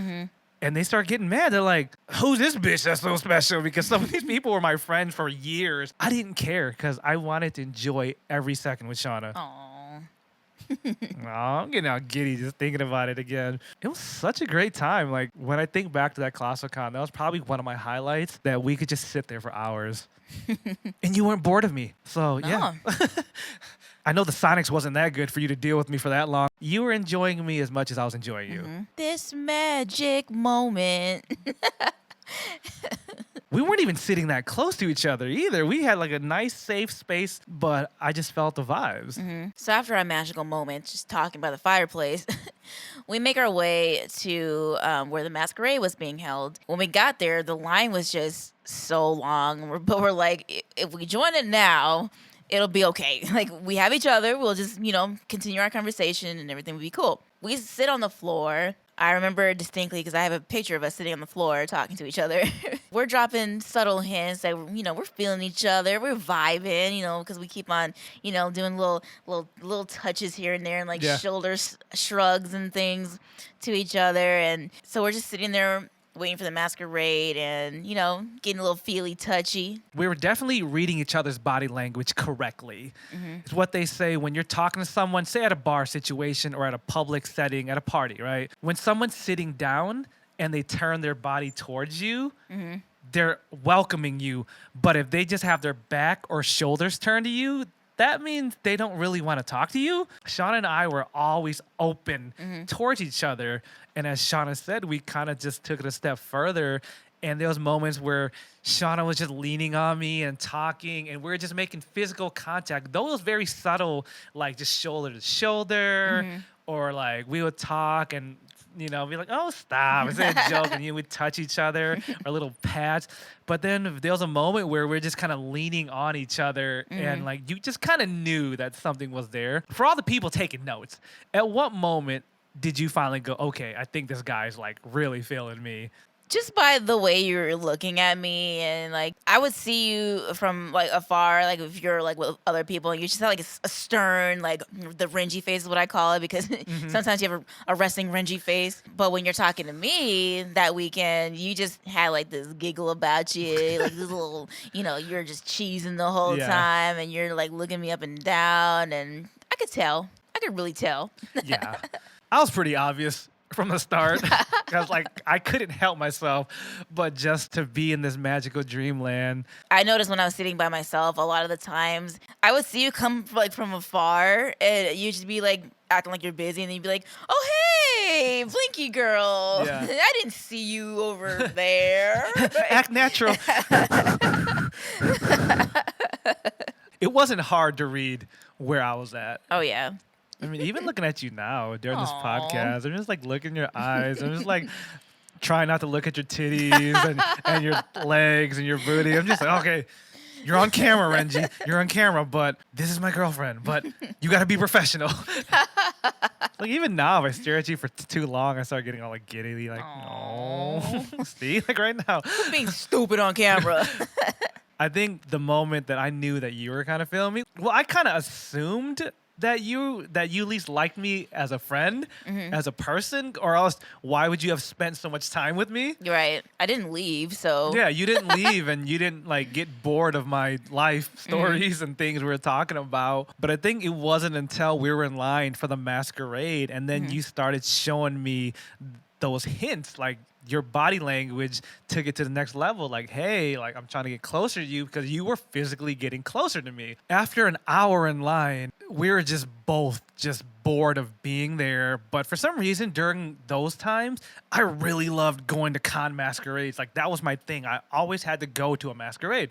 And they start getting mad. They're like, who's this bitch that's so special? Because some of these people were my friends for years. I didn't care because I wanted to enjoy every second with Shauna. Aww. Aw, I'm getting all giddy just thinking about it again. It was such a great time. Like, when I think back to that ClassiCon, that was probably one of my highlights, that we could just sit there for hours. And you weren't bored of me. So, yeah. I know the Sonics wasn't that good for you to deal with me for that long. You were enjoying me as much as I was enjoying you. This magic moment. We weren't even sitting that close to each other either. We had like a nice, safe space, but I just felt the vibes. So after our magical moment, just talking by the fireplace, we make our way to where the masquerade was being held. When we got there, the line was just so long. But we're like, if we join it now, it'll be okay. Like, we have each other. We'll just, continue our conversation and everything will be cool. We sit on the floor. I remember distinctly because I have a picture of us sitting on the floor talking to each other. We're dropping subtle hints that, we're feeling each other. We're vibing, because we keep on, doing little touches here and there and like Yeah. shrugs and things to each other. And so we're just sitting there waiting for the masquerade and, getting a little feely touchy. We were definitely reading each other's body language correctly. It's what they say when you're talking to someone, say at a bar situation or at a public setting, at a party, right? When someone's sitting down and they turn their body towards you, they're welcoming you. But if they just have their back or shoulders turned to you, that means they don't really want to talk to you. Shana and I were always open towards each other. And as Shana said, we kind of just took it a step further. And there was moments where Shana was just leaning on me and talking, and we were just making physical contact. Those very subtle, like just shoulder to shoulder, or like we would talk and be like, oh, stop. It's a joke. And we'd touch each other, our little pats. But then there was a moment where we're just kind of leaning on each other and like you just kind of knew that something was there. For all the people taking notes, at what moment did you finally go, okay, I think this guy's like really feeling me? Just by the way you're looking at me, and like I would see you from like afar, like if you're like with other people and you just have like a stern, like the Renji face is what I call it, because sometimes you have a resting Renji face. But when you're talking to me that weekend, you just had like this giggle about you, like this little, you're just cheesing the whole time, and you're like looking me up and down, and I could tell, I could really tell. Yeah, I was pretty obvious from the start. Because like I couldn't help myself but just to be in this magical dreamland. I noticed when I was sitting by myself, a lot of the times I would see you come like from afar, and you'd just be like acting like you're busy, and then you'd be like, oh hey, Blinky girl. Yeah. I didn't see you over there. Act natural. It wasn't hard to read where I was at. Oh yeah. I mean, even looking at you now during this Aw. podcast, I'm just like looking in your eyes. I'm just like trying not to look at your titties and your legs and your booty. I'm just like, okay, you're on camera, Renji. You're on camera, but this is my girlfriend. But you got to be professional. Like even now, if I stare at you for too long, I start getting all like giddy. Like, no. See, like right now. Quit being stupid on camera. I think the moment that I knew that you were kind of feeling me, well, I kind of assumed that you at least liked me as a friend, as a person, or else why would you have spent so much time with me? You're right. I didn't leave, so Yeah, you didn't leave and you didn't like get bored of my life stories and things we were talking about. But I think it wasn't until we were in line for the masquerade and then you started showing me those hints, like your body language took it to the next level. Like, hey, like I'm trying to get closer to you because you were physically getting closer to me. After an hour in line, we were just both just bored of being there. But for some reason, during those times, I really loved going to con masquerades. Like that was my thing. I always had to go to a masquerade.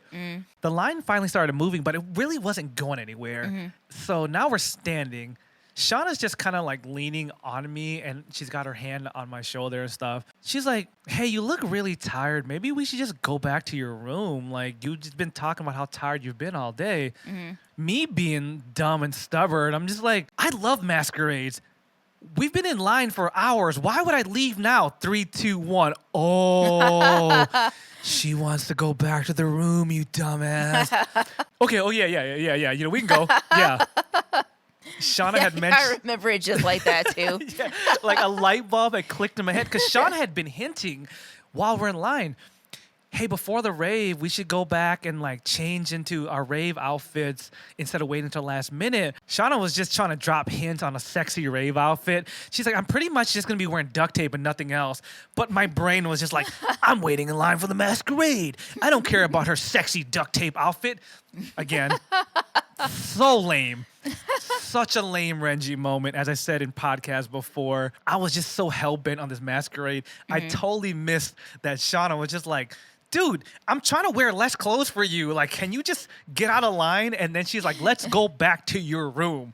The line finally started moving, but it really wasn't going anywhere. So now we're standing. Shauna's just kind of like leaning on me and she's got her hand on my shoulder and stuff. She's like, hey, you look really tired. Maybe we should just go back to your room. Like you've just been talking about how tired you've been all day. Me being dumb and stubborn, I'm just like, I love masquerades. We've been in line for hours. Why would I leave now? 3, 2, 1. Oh, she wants to go back to the room, you dumbass. Okay, oh yeah. You know, we can go. Yeah. Shana had mentioned. I remember it just like that too. Yeah, like a light bulb had clicked in my head because Shana had been hinting while we're in line, hey, before the rave, we should go back and like change into our rave outfits instead of waiting until last minute. Shana was just trying to drop hints on a sexy rave outfit. She's like, I'm pretty much just gonna be wearing duct tape and nothing else. But my brain was just like, I'm waiting in line for the masquerade. I don't care about her sexy duct tape outfit. Again, so lame. Such a lame Renji moment. As I said in podcasts before, I was just so hell-bent on this masquerade. I totally missed that Shana was just like, dude, I'm trying to wear less clothes for you. Like, can you just get out of line? And then she's like, let's go back to your room.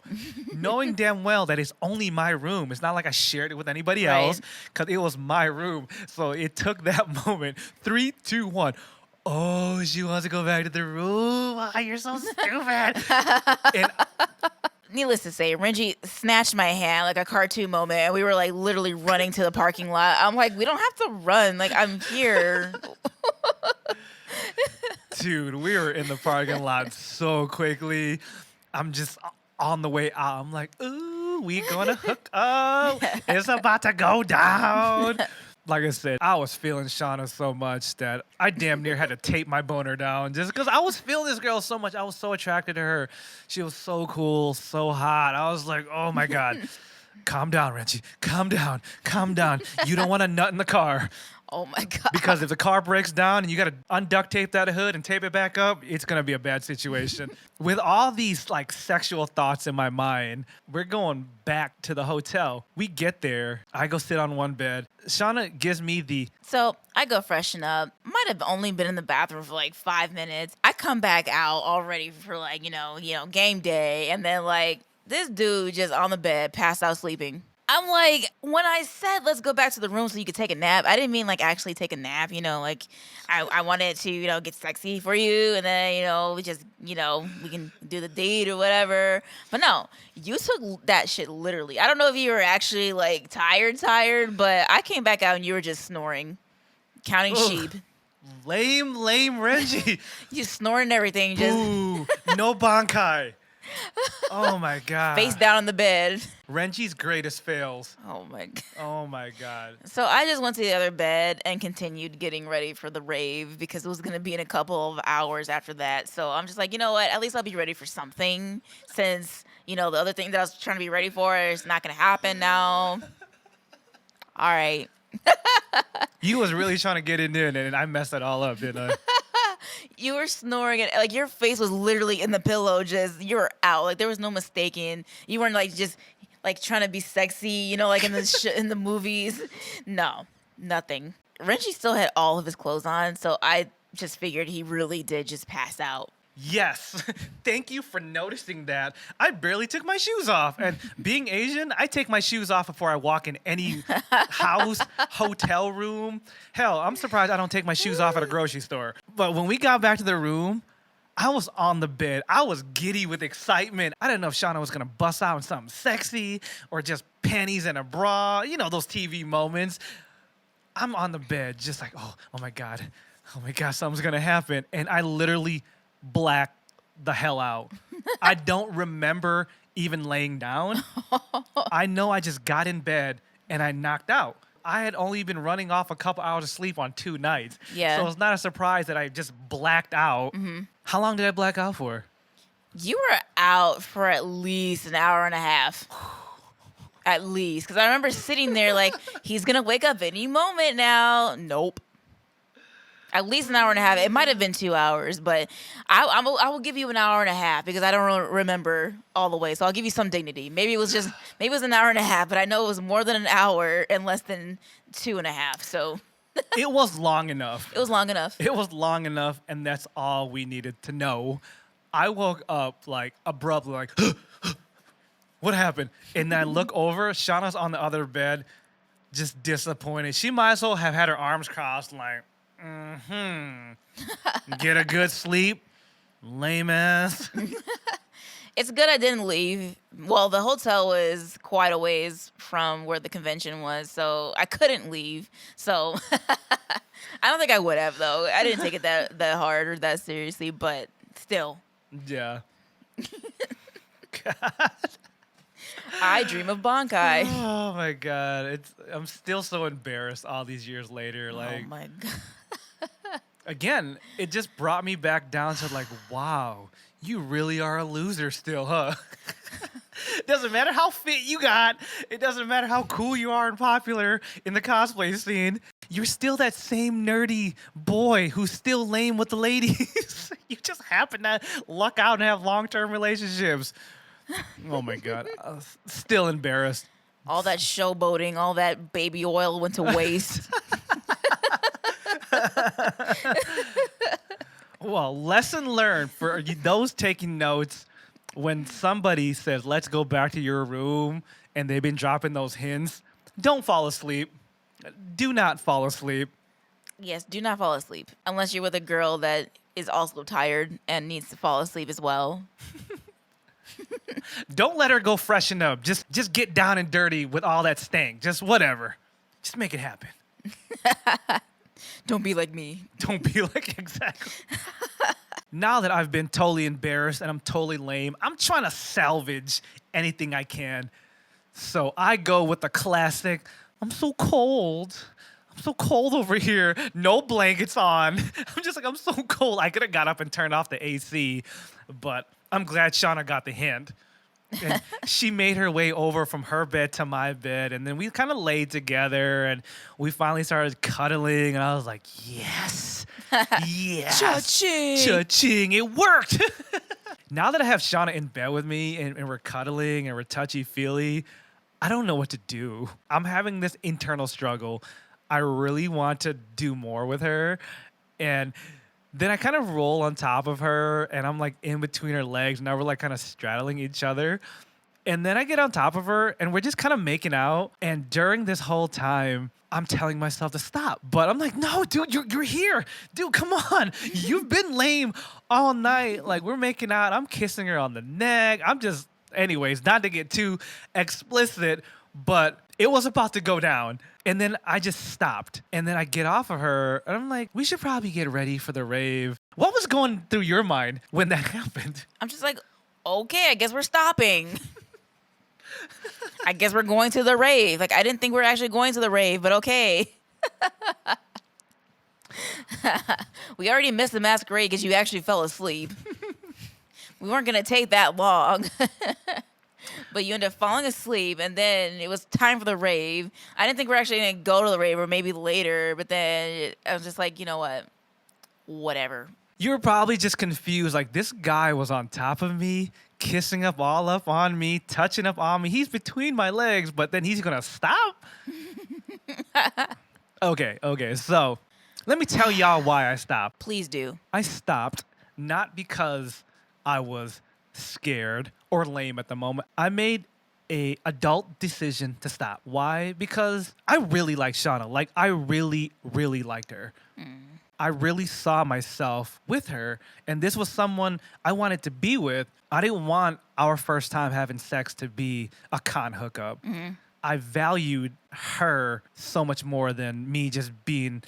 Knowing damn well that it's only my room. It's not like I shared it with anybody else because it was my room. So it took that moment. 3, 2, 1. Oh, she wants to go back to the room. Oh, you're so stupid. And Needless to say, Renji snatched my hand like a cartoon moment, and we were like literally running to the parking lot. I'm like, we don't have to run. Like, I'm here. Dude, we were in the parking lot so quickly. I'm just on the way out. I'm like, ooh, we gonna hook up. It's about to go down. Like I said, I was feeling Shana so much that I damn near had to tape my boner down just because I was feeling this girl so much. I was so attracted to her. She was so cool, so hot. I was like, oh my God. Calm down, Renji. Calm down. Calm down. You don't want a nut in the car. Oh my God. Because if the car breaks down and you got to unduct tape that hood and tape it back up, it's going to be a bad situation. With all these like sexual thoughts in my mind, we're going back to the hotel. We get there. I go sit on one bed. Shana gives me the... So I go freshen up. Might have only been in the bathroom for like 5 minutes. I come back out all ready for like, game day. And then like this dude just on the bed, passed out sleeping. I'm like, when I said let's go back to the room so you could take a nap, I didn't mean like actually take a nap, like I wanted to, get sexy for you and then, we just, we can do the date or whatever. But no, you took that shit literally. I don't know if you were actually like tired, but I came back out and you were just snoring, counting sheep. Lame Renji. You snoring everything, just Ooh, no bankai. Oh my God. face down on the bed. Renji's greatest fails. Oh my God. Oh my God. So I just went to the other bed and continued getting ready for the rave because it was going to be in a couple of hours after that. So I'm just like, you know what? At least I'll be ready for something since, the other thing that I was trying to be ready for is not going to happen now. All right. You was really trying to get in there and I messed it all up, didn't I? You were snoring and like your face was literally in the pillow. Just you were out. Like there was no mistaking. You weren't like just like trying to be sexy, like in the in the movies. No, nothing. Renji still had all of his clothes on, so I just figured he really did just pass out. Yes. Thank you for noticing that. I barely took my shoes off. And being Asian, I take my shoes off before I walk in any house, hotel room. Hell, I'm surprised I don't take my shoes off at a grocery store. But when we got back to the room, I was on the bed. I was giddy with excitement. I didn't know if Shana was going to bust out in something sexy or just panties and a bra. Those TV moments. I'm on the bed just like, oh my God. Oh my God, something's going to happen. And I literally blacked the hell out. I don't remember even laying down. I know I just got in bed and I knocked out. I had only been running off a couple hours of sleep on 2 nights. Yeah. So it's not a surprise that I just blacked out. Mm-hmm. How long did I black out for? You were out for at least an hour and a half. At least. Because I remember sitting there like, he's going to wake up any moment now. Nope. At least an hour and a half. It might have been 2 hours, but I will give you an hour and a half because I don't remember all the way. So I'll give you some dignity. Maybe it was an hour and a half, but I know it was more than an hour and less than 2.5. So It was long enough. it was long enough. It was long enough, and that's all we needed to know. I woke up like abruptly, like, what happened? And then I look over. Shauna's on the other bed, just disappointed. She might as well have had her arms crossed, like, get a good sleep, lame ass. It's good I didn't leave. Well, the hotel was quite a ways from where the convention was, so I couldn't leave. So I don't think I would have, though. I didn't take it that hard or that seriously, but still. Yeah. I dream of Bankai. Oh my God. I'm still so embarrassed all these years later. Like, Oh my God. again, it just brought me back down to like, wow, you really are a loser still, huh? Doesn't matter how fit you got. It doesn't matter how cool you are and popular in the cosplay scene. You're still that same nerdy boy who's still lame with the ladies. You just happen to luck out and have long-term relationships. Oh my God. Still embarrassed. All that showboating, all that baby oil went to waste. Well, lesson learned for those taking notes. When somebody says, let's go back to your room, and they've been dropping those hints, don't fall asleep. Do not fall asleep. Yes, do not fall asleep unless you're with a girl that is also tired and needs to fall asleep as well. Don't let her go freshen up. Just get down and dirty with all that stank. Just whatever. Just make it happen. Don't be like me. Don't be like exactly. Now that I've been totally embarrassed and I'm totally lame, I'm trying to salvage anything I can. So I go with the classic, I'm so cold. I'm so cold over here. No blankets on. I'm just like, I'm so cold. I could have got up and turned off the AC, but I'm glad Shana got the hint. And she made her way over from her bed to my bed, and then we kind of laid together, and we finally started cuddling, and I was like, yes, yes. Cha-ching. Cha-ching, it worked. Now that I have Shana in bed with me, and we're cuddling, and we're touchy-feely, I don't know what to do. I'm having this internal struggle. I really want to do more with her, and then I kind of roll on top of her, and I'm like in between her legs. Now we're like kind of straddling each other. And then I get on top of her, and we're just kind of making out. And during this whole time, I'm telling myself to stop. But I'm like, no, dude, you're here. Dude, come on. You've been lame all night. Like, we're making out. I'm kissing her on the neck. Anyways, not to get too explicit, but it was about to go down. And then I just stopped. And then I get off of her, and I'm like, we should probably get ready for the rave. What was going through your mind when that happened? I'm just like, okay, I guess we're stopping. I guess we're going to the rave. Like, I didn't think we were actually going to the rave, but okay. We already missed the masquerade because you actually fell asleep. We weren't going to take that long. But you ended up falling asleep, and then it was time for the rave. I didn't think we were actually going to go to the rave, or maybe later, but then I was just like, you know what? Whatever. You were probably just confused. Like, this guy was on top of me, kissing up all up on me, touching up on me. He's between my legs, but then he's going to stop? Okay. So let me tell y'all why I stopped. Please do. I stopped not because I was scared or lame at the moment. I made a adult decision to stop. Why? Because I really like Shana. Like, I really, really liked her. I really saw myself with her, and this was someone I wanted to be with. I didn't want our first time having sex to be a con hookup. I valued her so much more than me just being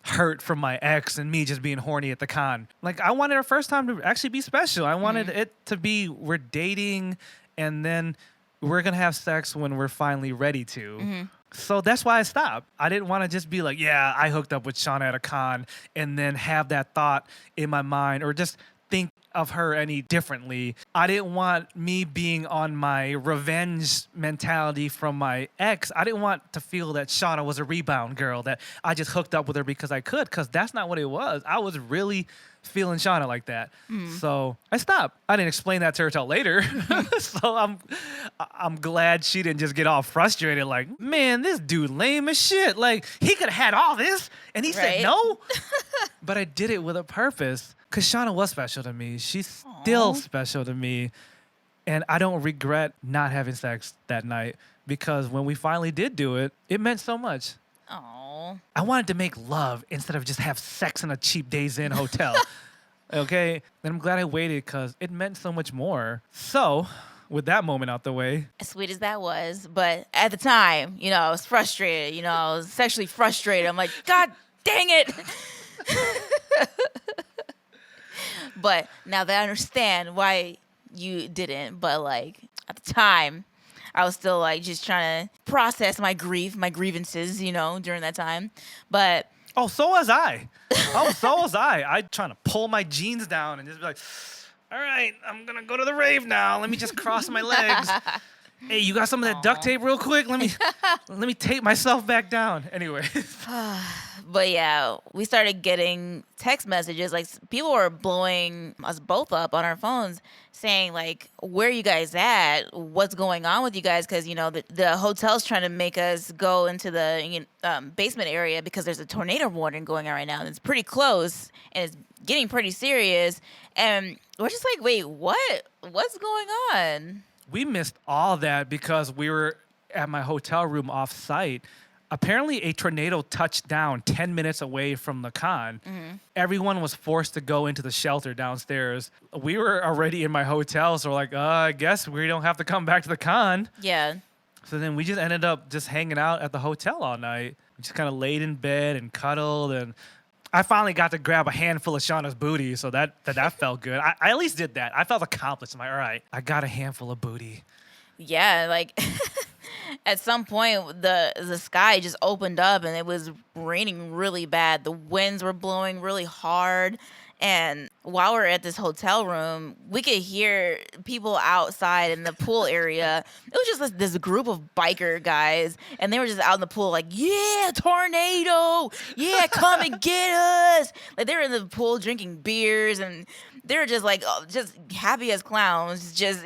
hurt from my ex and me just being horny at the con. Like, I wanted our first time to actually be special. I wanted it to be, we're dating, and then we're going to have sex when we're finally ready to. So that's why I stopped. I didn't want to just be like, yeah, I hooked up with Shana at a con, and then have that thought in my mind, or just think of her any differently. I didn't want me being on my revenge mentality from my ex. I didn't want to feel that Shana was a rebound girl, that I just hooked up with her because I could, because that's not what it was. I was really feeling Shana like that. So I stopped. I didn't explain that to her till later. So I'm glad she didn't just get all frustrated like, man, this dude lame as shit. Like, he could have had all this and he said no. But I did it with a purpose, because Shana was special to me. She's still special to me. And I don't regret not having sex that night, because when we finally did do it, it meant so much. Aww. I wanted to make love instead of just have sex in a cheap Days Inn hotel. Okay? And I'm glad I waited, because it meant so much more. So, with that moment out the way. As sweet as that was, but at the time, I was frustrated. I was sexually frustrated. I'm like, God dang it. But now that I understand why you didn't, but like at the time, I was still like just trying to process my grievances, during that time. But oh, so was I. I trying to pull my jeans down and just be like, all right, I'm gonna go to the rave now. Let me just cross my legs. Hey, you got some of that duct tape real quick? Let me tape myself back down. Anyway. But yeah, we started getting text messages. Like, people were blowing us both up on our phones saying, like, where are you guys at? What's going on with you guys? Because, the hotel's trying to make us go into the basement area because there's a tornado warning going on right now. And it's pretty close, and it's getting pretty serious. And we're just like, wait, what? What's going on? We missed all that because we were at my hotel room off-site. Apparently, a tornado touched down 10 minutes away from the con. Everyone was forced to go into the shelter downstairs. We were already in my hotel, so we're like, I guess we don't have to come back to the con. Yeah. So then we just ended up just hanging out at the hotel all night. We just kind of laid in bed and cuddled, and I finally got to grab a handful of Shauna's booty, so that felt good. I at least did that. I felt accomplished. I'm like, all right, I got a handful of booty. Yeah, like at some point the sky just opened up and it was raining really bad. The winds were blowing really hard. And while we were at this hotel room, we could hear people outside in the pool area. It was just this group of biker guys, and they were just out in the pool like, yeah, tornado, yeah, come and get us. Like they were in the pool drinking beers, and they were just like, just happy as clowns, just,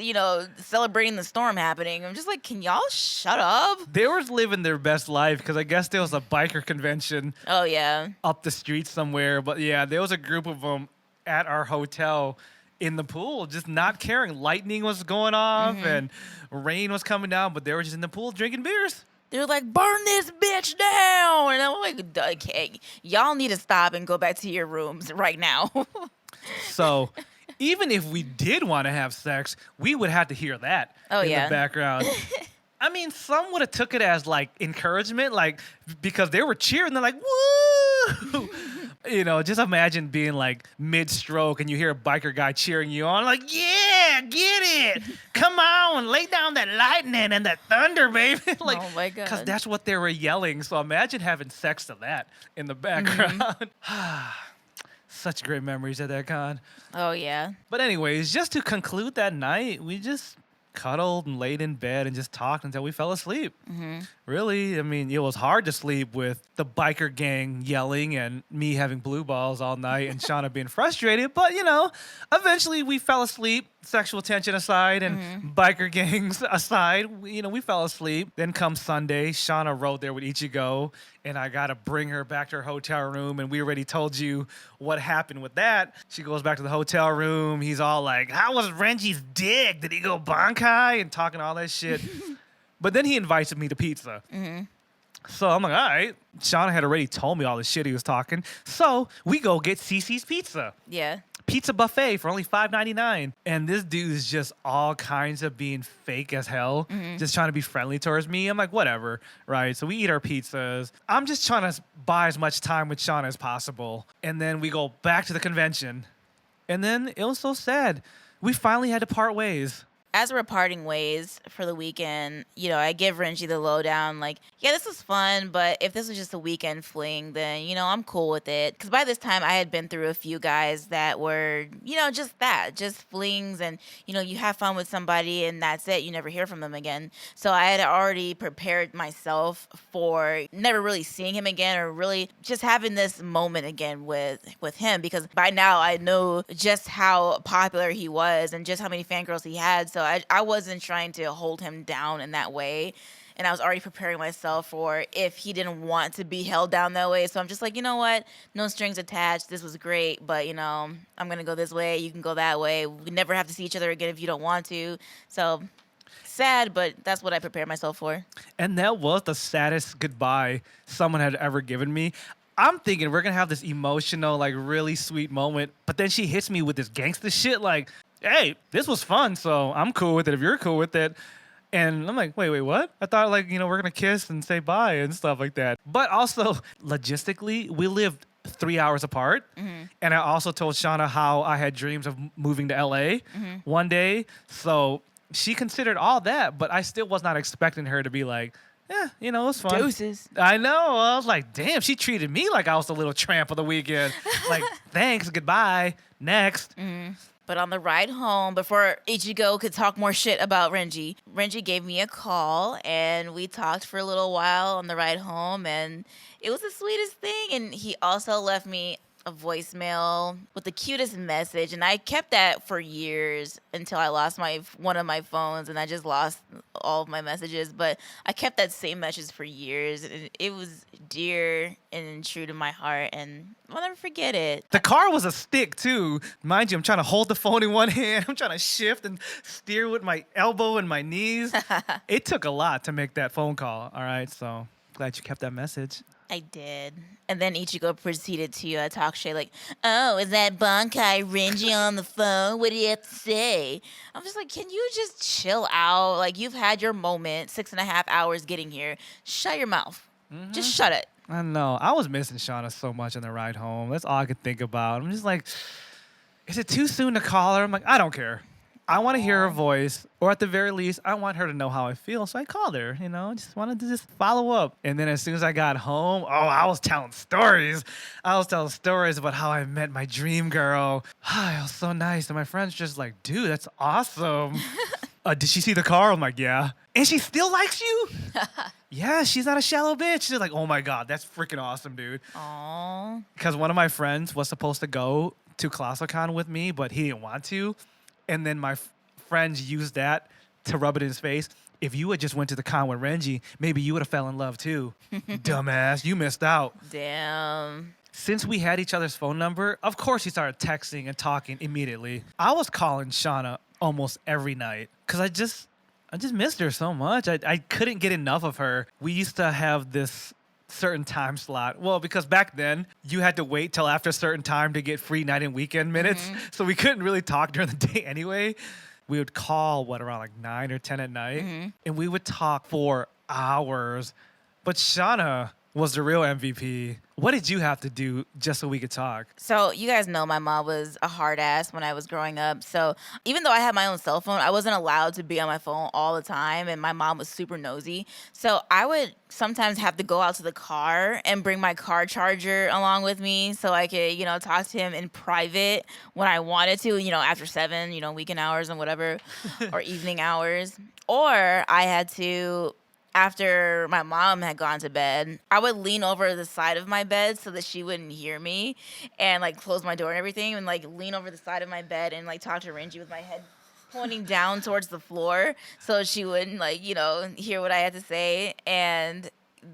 celebrating the storm happening. I'm just like, can y'all shut up? They were living their best life because I guess there was a biker convention. Oh, yeah. Up the street somewhere. But yeah, there was a group of them at our hotel in the pool, just not caring. Lightning was going off and rain was coming down, but they were just in the pool drinking beers. They were like, burn this bitch down. And I'm like, okay, y'all need to stop and go back to your rooms right now. So even if we did want to have sex, we would have to hear that in the background. I mean, some would have took it as like encouragement, like because they were cheering. They're like, woo! Just imagine being like mid-stroke and you hear a biker guy cheering you on, like, yeah, get it. Come on, lay down that lightning and that thunder, baby. Like, oh my God. Because that's what they were yelling. So imagine having sex to that in the background. Such great memories at that con. Oh, yeah. But anyways, just to conclude that night, we just cuddled and laid in bed and just talked until we fell asleep. Really, I mean, it was hard to sleep with the biker gang yelling and me having blue balls all night and Shana being frustrated. But, eventually we fell asleep, sexual tension aside and biker gangs aside. We fell asleep. Then comes Sunday, Shana rode there with Ichigo, and I got to bring her back to her hotel room. And we already told you what happened with that. She goes back to the hotel room. He's all like, how was Renji's dick? Did he go bankai? And talking all that shit. But then he invited me to pizza. So I'm like, all right. Shana had already told me all the shit he was talking. So we go get Cece's Pizza. Yeah. Pizza buffet for only $5.99. And this dude is just all kinds of being fake as hell, just trying to be friendly towards me. I'm like, whatever, right? So we eat our pizzas. I'm just trying to buy as much time with Shana as possible. And then we go back to the convention. And then it was so sad. We finally had to part ways. As we're parting ways for the weekend, I give Renji the lowdown, like, yeah, this was fun, but if this was just a weekend fling, then, I'm cool with it. Because by this time, I had been through a few guys that were, just flings, and, you have fun with somebody, and that's it. You never hear from them again. So I had already prepared myself for never really seeing him again, or really just having this moment again with him, because by now I know just how popular he was and just how many fangirls he had. So I wasn't trying to hold him down in that way. And I was already preparing myself for if he didn't want to be held down that way. So I'm just like, you know what? No strings attached. This was great. But, I'm going to go this way. You can go that way. We never have to see each other again if you don't want to. So sad, but that's what I prepared myself for. And that was the saddest goodbye someone had ever given me. I'm thinking we're going to have this emotional, like, really sweet moment. But then she hits me with this gangster shit like, hey, this was fun, so I'm cool with it if you're cool with it. And I'm like, wait, what? I thought, like, we're going to kiss and say bye and stuff like that. But also, logistically, we lived 3 hours apart. And I also told Shana how I had dreams of moving to LA one day. So she considered all that, but I still was not expecting her to be like, it was fun. Deuces. I know. I was like, damn, she treated me like I was the little tramp of the weekend. Like, thanks, goodbye, next. But on the ride home, before Ichigo could talk more shit about Renji gave me a call, and we talked for a little while on the ride home, and it was the sweetest thing. And he also left me a voicemail with the cutest message, and I kept that for years until I lost one of my phones, and I just lost all of my messages. But I kept that same message for years, and it was dear and true to my heart, and I'll never forget it. The car was a stick too, mind you. I'm trying to hold the phone in one hand. I'm trying to shift and steer with my elbow and my knees. It took a lot to make that phone call. All right, so glad you kept that message. I did. And then Ichigo proceeded to talk shit like, oh, is that Bankai Renji on the phone? What do you have to say? I'm just like, can you just chill out? Like, you've had your moment, 6.5 hours getting here. Shut your mouth. Just shut it. I know. I was missing Shana so much on the ride home. That's all I could think about. I'm just like, is it too soon to call her? I'm like, I don't care. I want to hear her voice, or at the very least, I want her to know how I feel. So I called her, just wanted to just follow up. And then as soon as I got home, I was telling stories. I was telling stories about how I met my dream girl. It was so nice. And my friend's just like, dude, that's awesome. Did she see the car? I'm like, yeah. And she still likes you? Yeah, she's not a shallow bitch. She's like, oh my God, that's freaking awesome, dude. Aww. Because one of my friends was supposed to go to ClassiCon with me, but he didn't want to. And then my friends used that to rub it in his face. If you had just went to the con with Renji, maybe you would have fell in love too. Dumbass, you missed out. Damn. Since we had each other's phone number, of course he started texting and talking immediately. I was calling Shana almost every night because I just missed her so much. I couldn't get enough of her. We used to have this certain time slot. Well, because back then you had to wait till after a certain time to get free night and weekend minutes. So we couldn't really talk during the day anyway. We would call around like 9 or 10 at night and we would talk for hours. But Shana was the real MVP. What did you have to do just so we could talk? So you guys know my mom was a hard ass when I was growing up. So even though I had my own cell phone, I wasn't allowed to be on my phone all the time. And my mom was super nosy. So I would sometimes have to go out to the car and bring my car charger along with me so I could, talk to him in private when I wanted to, after 7, weekend hours and whatever, or evening hours. Or I had to, after my mom had gone to bed, I would lean over the side of my bed so that she wouldn't hear me and close my door and everything and lean over the side of my bed and talk to Renji with my head pointing down towards the floor so she wouldn't hear what I had to say. And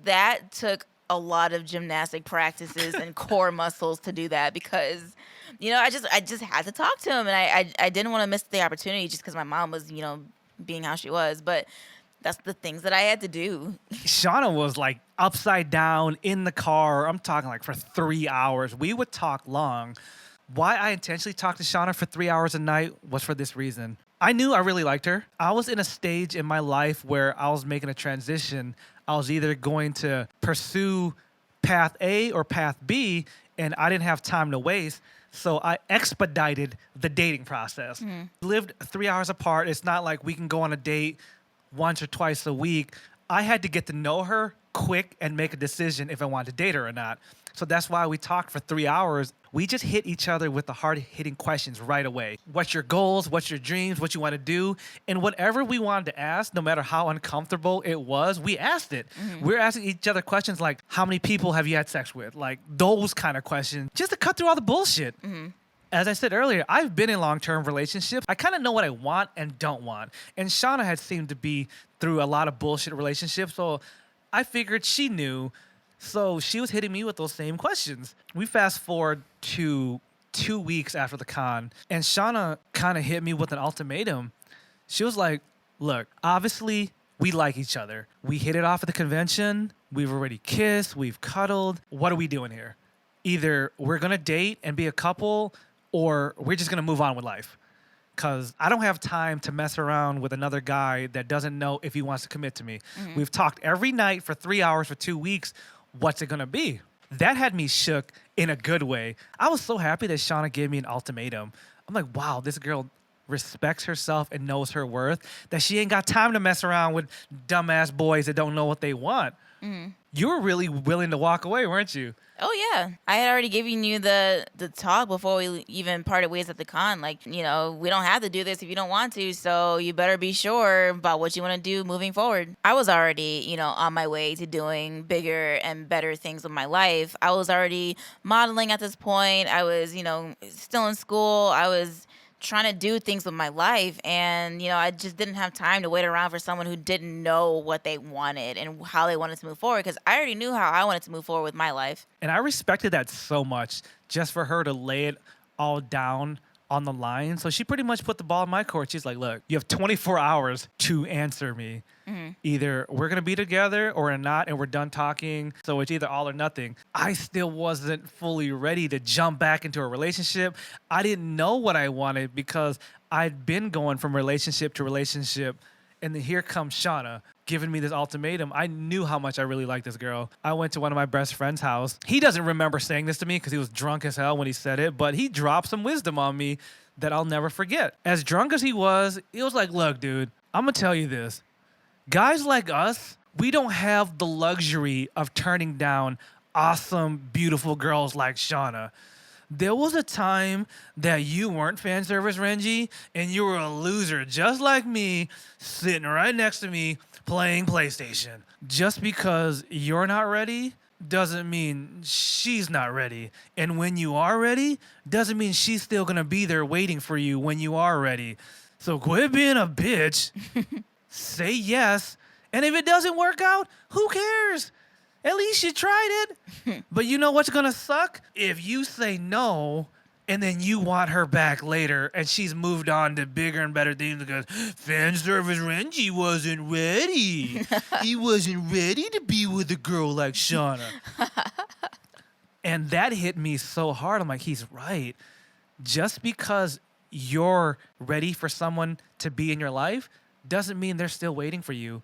that took a lot of gymnastic practices and core muscles to do that because I just had to talk to him and I didn't want to miss the opportunity just because my mom was being how she was. But that's the things that I had to do. Shauna was upside down in the car. I'm talking for 3 hours. We would talk long. Why I intentionally talked to Shauna for 3 hours a night was for this reason. I knew I really liked her. I was in a stage in my life where I was making a transition. I was either going to pursue path A or path B, and I didn't have time to waste. So I expedited the dating process. Lived 3 hours apart. It's not like we can go on a date once or twice a week. I had to get to know her quick and make a decision if I wanted to date her or not. So that's why we talked for 3 hours. We just hit each other with the hard-hitting questions right away. What's your goals? What's your dreams? What you want to do? And whatever we wanted to ask, no matter how uncomfortable it was, we asked it. We're asking each other questions like, how many people have you had sex with? Those kind of questions, just to cut through all the bullshit. As I said earlier, I've been in long-term relationships. I kind of know what I want and don't want. And Shauna had seemed to be through a lot of bullshit relationships, so I figured she knew. So she was hitting me with those same questions. We fast forward to 2 weeks after the con, and Shauna kind of hit me with an ultimatum. She was like, look, obviously we like each other. We hit it off at the convention. We've already kissed. We've cuddled. What are we doing here? Either we're going to date and be a couple, or we're just going to move on with life. Because I don't have time to mess around with another guy that doesn't know if he wants to commit to me. We've talked every night for 3 hours for 2 weeks. What's it going to be? That had me shook in a good way. I was so happy that Shauna gave me an ultimatum. I'm like, wow, this girl respects herself and knows her worth, that she ain't got time to mess around with dumbass boys that don't know what they want. You were really willing to walk away, weren't you? Oh, yeah. I had already given you the talk before we even parted ways at the con. We don't have to do this if you don't want to, so you better be sure about what you want to do moving forward. I was already, on my way to doing bigger and better things with my life. I was already modeling at this point. I was, still in school. I was trying to do things with my life, and I just didn't have time to wait around for someone who didn't know what they wanted and how they wanted to move forward, because I already knew how I wanted to move forward with my life. And I respected that so much, just for her to lay it all down on the line. So she pretty much put the ball in my court. She's like, look, you have 24 hours to answer me. Either we're going to be together or we're not, and we're done talking. So it's either all or nothing. I still wasn't fully ready to jump back into a relationship. I didn't know what I wanted because I'd been going from relationship to relationship. And then here comes Shana giving me this ultimatum. I knew how much I really liked this girl. I went to one of my best friend's house. He doesn't remember saying this to me because he was drunk as hell when he said it, but he dropped some wisdom on me that I'll never forget. As drunk as he was like, look, dude, I'm going to tell you this. Guys like us, we don't have the luxury of turning down awesome, beautiful girls like Shana. There was a time that you weren't fan service, Renji, and you were a loser just like me, sitting right next to me playing PlayStation. Just because you're not ready doesn't mean she's not ready. And when you are ready, doesn't mean she's still going to be there waiting for you when you are ready. So quit being a bitch. Say yes. And if it doesn't work out, who cares? At least you tried it. But you know what's going to suck? If you say no and then you want her back later and she's moved on to bigger and better things because fan service Renji wasn't ready. He wasn't ready to be with a girl like Shana. And that hit me so hard. I'm like, he's right. Just because you're ready for someone to be in your life doesn't mean they're still waiting for you.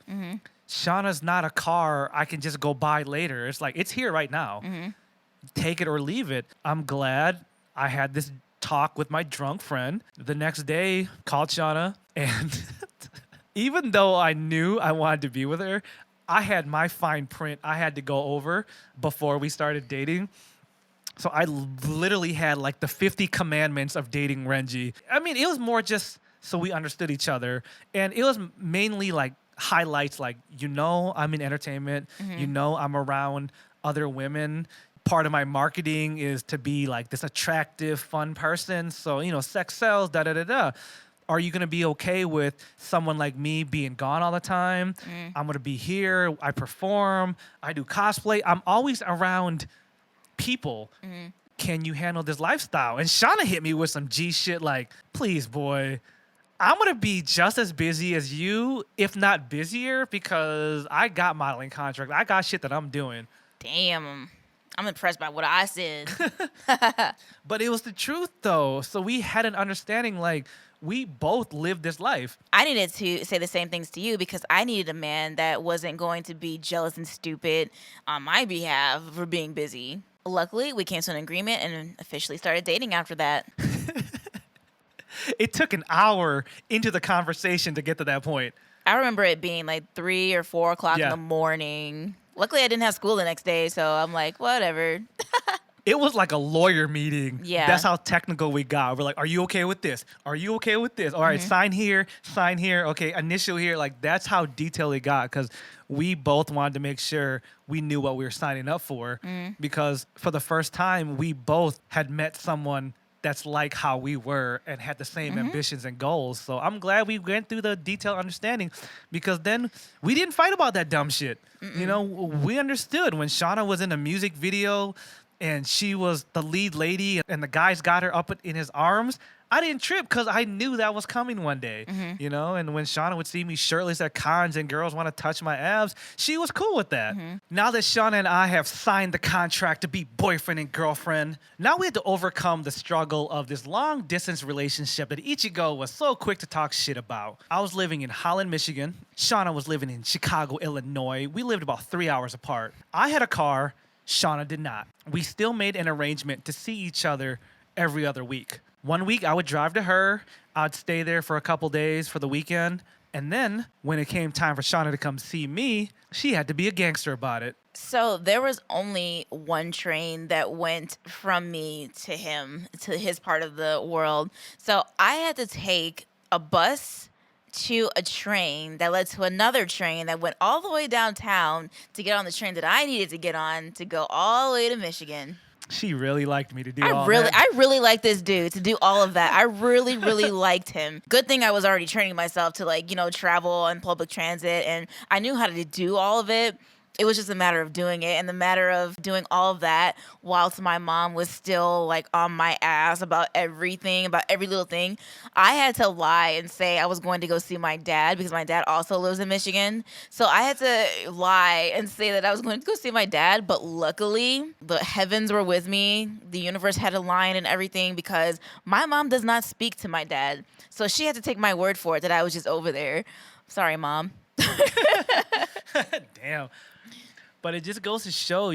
Shauna's not a car I can just go buy later. It's like, it's here right now. Take it or leave it. I'm glad I had this talk with my drunk friend. The next day, called Shana, and even though I knew I wanted to be with her, I had my fine print I had to go over before we started dating. So I literally had like the 50 commandments of dating Renji. I mean, it was more just so we understood each other. And it was mainly like highlights like, I'm in entertainment. I'm around other women. Part of my marketing is to be like this attractive, fun person. So, sex sells, da-da-da-da. Are you going to be okay with someone like me being gone all the time? I'm going to be here. I perform. I do cosplay. I'm always around people. Can you handle this lifestyle? And Shana hit me with some G shit like, please, boy, I'm going to be just as busy as you, if not busier, because I got modeling contracts. I got shit that I'm doing. Damn. I'm impressed by what I said. But it was the truth, though. So we had an understanding, like, we both lived this life. I needed to say the same things to you because I needed a man that wasn't going to be jealous and stupid on my behalf for being busy. Luckily, we came to an agreement and officially started dating after that. It took an hour into the conversation to get to that point. I remember it being like 3 or 4 o'clock in the morning. Luckily, I didn't have school the next day, so I'm like, whatever. It was like a lawyer meeting. Yeah. That's how technical we got. We're like, are you okay with this? Are you okay with this? All right, sign here, sign here. Okay, initial here. Like, that's how detailed it got because we both wanted to make sure we knew what we were signing up for because for the first time, we both had met someone that's like how we were and had the same ambitions and goals. So I'm glad we went through the detailed understanding because then we didn't fight about that dumb shit. We understood when Shana was in a music video and she was the lead lady and the guys got her up in his arms. I didn't trip because I knew that was coming one day, and when Shana would see me shirtless at cons and girls want to touch my abs, she was cool with that. Now that Shana and I have signed the contract to be boyfriend and girlfriend, now we had to overcome the struggle of this long distance relationship that Ichigo was so quick to talk shit about. I was living in Holland, Michigan. Shana was living in Chicago, Illinois. We lived about 3 hours apart. I had a car. Shana did not. We still made an arrangement to see each other every other week. One week, I would drive to her. I'd stay there for a couple days for the weekend. And then when it came time for Shana to come see me, she had to be a gangster about it. So there was only one train that went from me to him, to his part of the world. So I had to take a bus to a train that led to another train that went all the way downtown to get on the train that I needed to get on to go all the way to Michigan. She really liked me to do all that. I really liked this dude to do all of that. I really, really liked him. Good thing I was already training myself to travel on public transit and I knew how to do all of it. it was just a matter of doing it, and the matter of doing all of that whilst my mom was still like on my ass about everything, about every little thing. I had to lie and say I was going to go see my dad because my dad also lives in Michigan. So I had to lie and say that I was going to go see my dad, but luckily the heavens were with me. The universe had a line and everything because my mom does not speak to my dad. So she had to take my word for it that I was just over there. Sorry, Mom. Damn. But it just goes to show,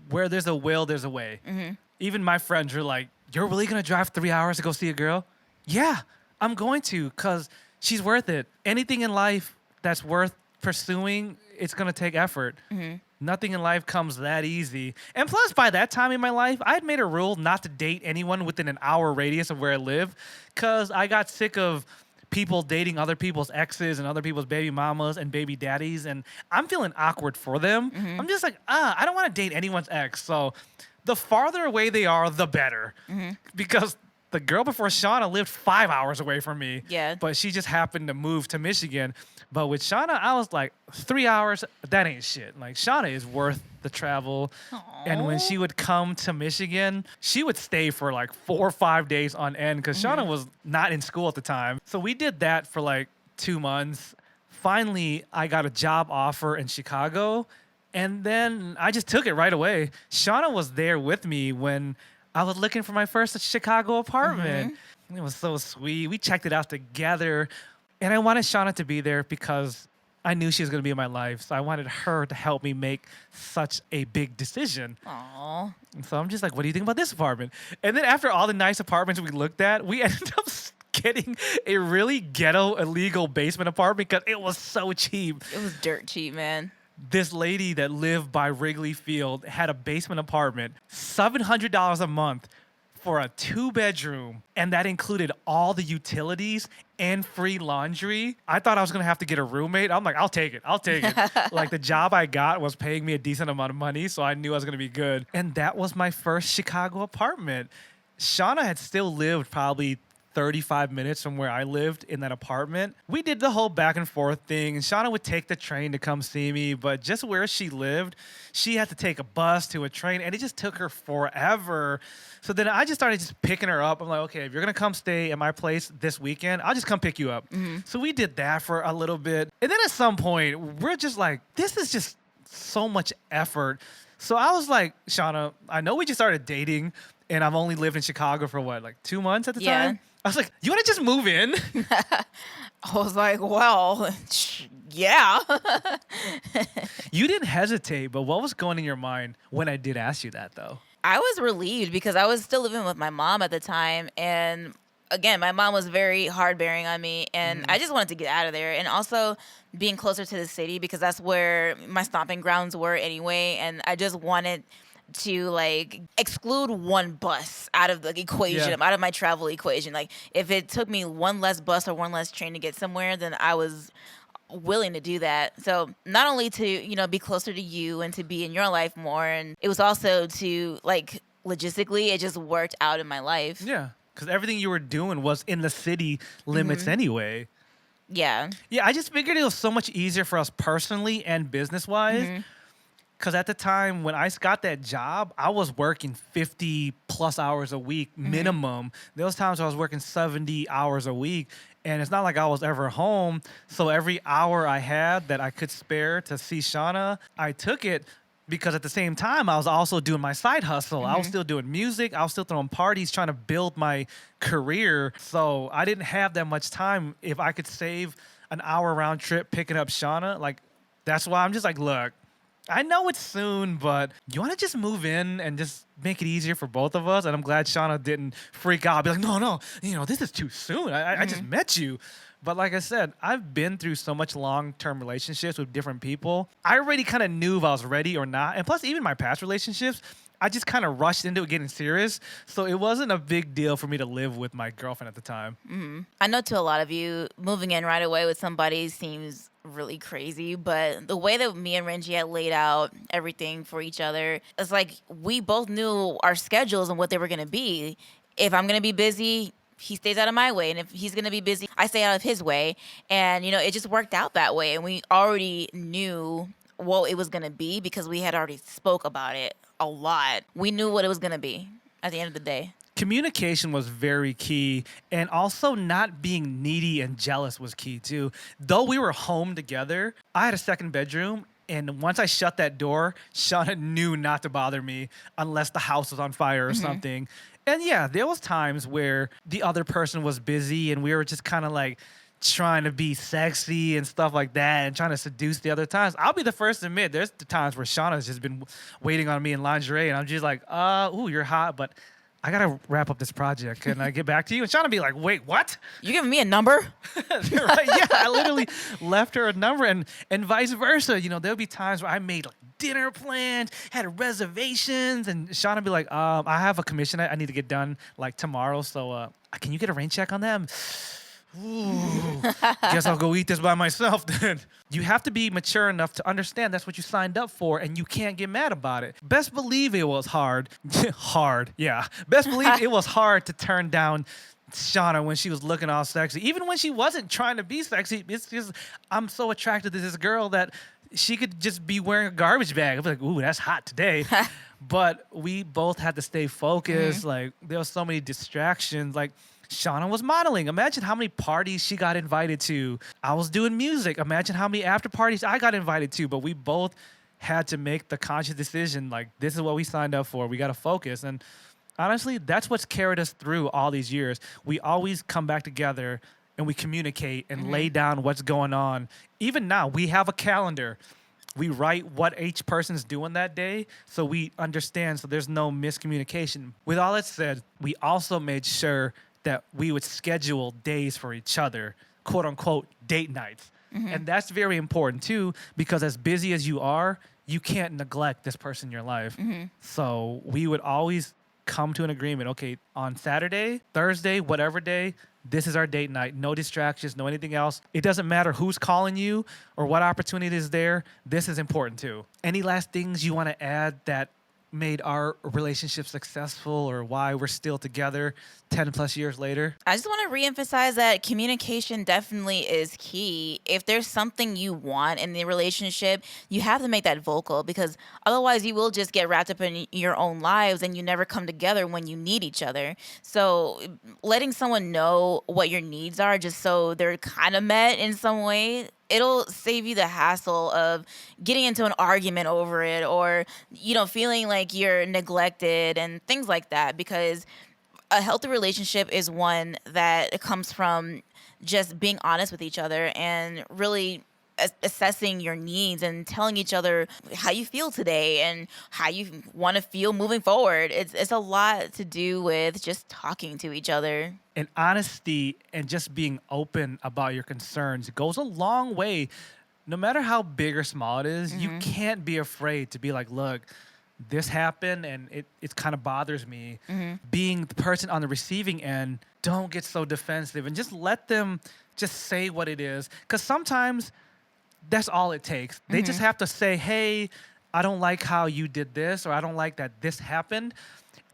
where there's a will, there's a way. Mm-hmm. Even my friends are like, you're really going to drive 3 hours to go see a girl? Yeah, I'm going to, because she's worth it. Anything in life that's worth pursuing, it's going to take effort. Mm-hmm. Nothing in life comes that easy. And plus, by that time in my life, I had made a rule not to date anyone within an hour radius of where I live, because I got sick of people dating other people's exes and other people's baby mamas and baby daddies, and I'm feeling awkward for them. Mm-hmm. I'm just like, I don't want to date anyone's ex. So the farther away they are, the better. Mm-hmm. Because the girl before Shauna lived 5 hours away from me. Yeah. But she just happened to move to Michigan. But with Shauna, I was like, 3 hours, that ain't shit. Like, Shauna is worth the travel. Aww. And when she would come to Michigan, she would stay for like 4 or 5 days on end because Shauna was not in school at the time. So we did that for like 2 months. Finally, I got a job offer in Chicago. And then I just took it right away. Shauna was there with me when I was looking for my first Chicago apartment. It was so sweet. We checked it out together. And I wanted Shauna to be there because I knew she was going to be in my life. So I wanted her to help me make such a big decision. Aww. And so I'm just like, what do you think about this apartment? And then after all the nice apartments we looked at, we ended up getting a really ghetto illegal basement apartment because it was so cheap. It was dirt cheap, man. This lady that lived by Wrigley Field had a basement apartment, $700 a month for a 2-bedroom, and that included all the utilities and free laundry. I thought I was gonna have to get a roommate. I'm like, I'll take it. Like, the job I got was paying me a decent amount of money, so I knew I was gonna be good. And that was my first Chicago apartment. Shauna had still lived probably 35 minutes from where I lived in that apartment. We did the whole back and forth thing, and Shauna would take the train to come see me, but just where she lived, she had to take a bus to a train, and it just took her forever. So then I just started just picking her up. I'm like, okay, if you're gonna come stay at my place this weekend, I'll just come pick you up. Mm-hmm. So we did that for a little bit. And then at some point, we're just like, this is just so much effort. So I was like, Shauna, I know we just started dating, and I've only lived in Chicago for what, like 2 months at the time? I was like, you want to just move in? I was like, well, yeah. You didn't hesitate, but what was going in your mind when I did ask you that, though? I was relieved because I was still living with my mom at the time. And again, my mom was very hard bearing on me. And I just wanted to get out of there. And also being closer to the city because that's where my stomping grounds were anyway. And I just wanted to like exclude one bus out of the equation, out of my travel equation. Like, if it took me one less bus or one less train to get somewhere, then I was willing to do that. So not only to, be closer to you and to be in your life more, and it was also to, like, logistically, it just worked out in my life. Yeah, because everything you were doing was in the city limits anyway. Yeah. Yeah, I just figured it was so much easier for us personally and business-wise. Because at the time when I got that job, I was working 50 plus hours a week minimum. There was times I was working 70 hours a week. And it's not like I was ever home. So every hour I had that I could spare to see Shauna, I took it because at the same time, I was also doing my side hustle. I was still doing music. I was still throwing parties, trying to build my career. So I didn't have that much time. If I could save an hour round trip picking up Shauna, like, that's why I'm just like, look, I know it's soon, but you want to just move in and just make it easier for both of us? And I'm glad Shauna didn't freak out. Be like, no, this is too soon. I just met you. But like I said, I've been through so much long-term relationships with different people. I already kind of knew if I was ready or not. And plus, even my past relationships, I just kind of rushed into it getting serious. So it wasn't a big deal for me to live with my girlfriend at the time. I know to a lot of you, moving in right away with somebody seems really crazy, but the way that me and Renji had laid out everything for each other, it's like we both knew our schedules and what they were going to be. If I'm going to be busy, he stays out of my way. And if he's going to be busy, I stay out of his way. And, it just worked out that way. And we already knew what it was going to be because we had already spoke about it a lot. We knew what it was going to be at the end of the day. Communication was very key, and also not being needy and jealous was key too. Though we were home together, I had a second bedroom, and once I shut that door, Shana knew not to bother me unless the house was on fire or something. And yeah, there was times where the other person was busy and we were just kind of like trying to be sexy and stuff like that and trying to seduce the other times. I'll be the first to admit there's the times where Shauna's just been waiting on me in lingerie and I'm just like, ooh, you're hot, but I gotta wrap up this project. Can I get back to you? And Shauna be like, wait, what? You giving me a number? Right? Yeah, I literally left her a number and vice versa. You know, there'll be times where I made like dinner plans, had reservations, and Shauna be like, I have a commission I need to get done like tomorrow. So can you get a rain check on them? Ooh, guess I'll go eat this by myself then. You have to be mature enough to understand that's what you signed up for and you can't get mad about it. Best believe it was hard. Yeah. Best believe it was hard to turn down Shauna when she was looking all sexy. Even when she wasn't trying to be sexy, it's just, I'm so attracted to this girl that she could just be wearing a garbage bag. I'd be like, ooh, that's hot today. But we both had to stay focused. Like, there were so many distractions. Like, Shauna was modeling. Imagine how many parties she got invited to. I was doing music. Imagine how many after parties I got invited to. But we both had to make the conscious decision, like, this is what we signed up for. We got to focus. And honestly, that's what's carried us through all these years. We always come back together and we communicate and lay down what's going on. Even now, we have a calendar. We write what each person's doing that day so we understand, so there's no miscommunication. With all that said, we also made sure that we would schedule days for each other, quote unquote, date nights. And that's very important too, because as busy as you are, you can't neglect this person in your life. So we would always come to an agreement. Okay, on Saturday, Thursday, whatever day, this is our date night. No distractions, no anything else. It doesn't matter who's calling you or what opportunity is there. This is important too. Any last things you want to add that made our relationship successful or why we're still together 10 plus years later? I just want to reemphasize that communication definitely is key. If there's something you want in the relationship, you have to make that vocal because otherwise you will just get wrapped up in your own lives and you never come together when you need each other. So letting someone know what your needs are just so they're kind of met in some way, it'll save you the hassle of getting into an argument over it or, you know, feeling like you're neglected and things like that, because a healthy relationship is one that comes from just being honest with each other and really assessing your needs and telling each other how you feel today and how you want to feel moving forward. It's a lot to do with just talking to each other. And honesty and just being open about your concerns goes a long way. No matter how big or small it is, you can't be afraid to be like, look, this happened and it kind of bothers me. Being the person on the receiving end, don't get so defensive and just let them just say what it is. Because sometimes that's all it takes. They just have to say, hey, I don't like how you did this, or I don't like that this happened.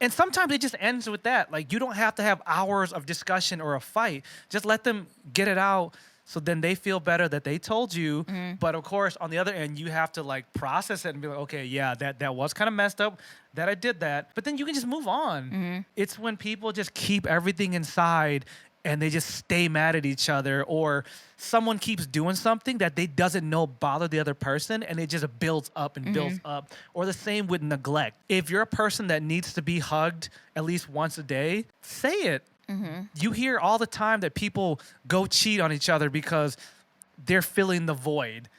And sometimes it just ends with that. Like, you don't have to have hours of discussion or a fight. Just let them get it out so then they feel better that they told you. But of course, on the other end, you have to like process it and be like, okay, yeah, that was kind of messed up that I did that. But then you can just move on. It's when people just keep everything inside and they just stay mad at each other, or someone keeps doing something that they doesn't know bother the other person and it just builds up and builds up. Or the same with neglect. If you're a person that needs to be hugged at least once a day, say it. You hear all the time that people go cheat on each other because they're filling the void.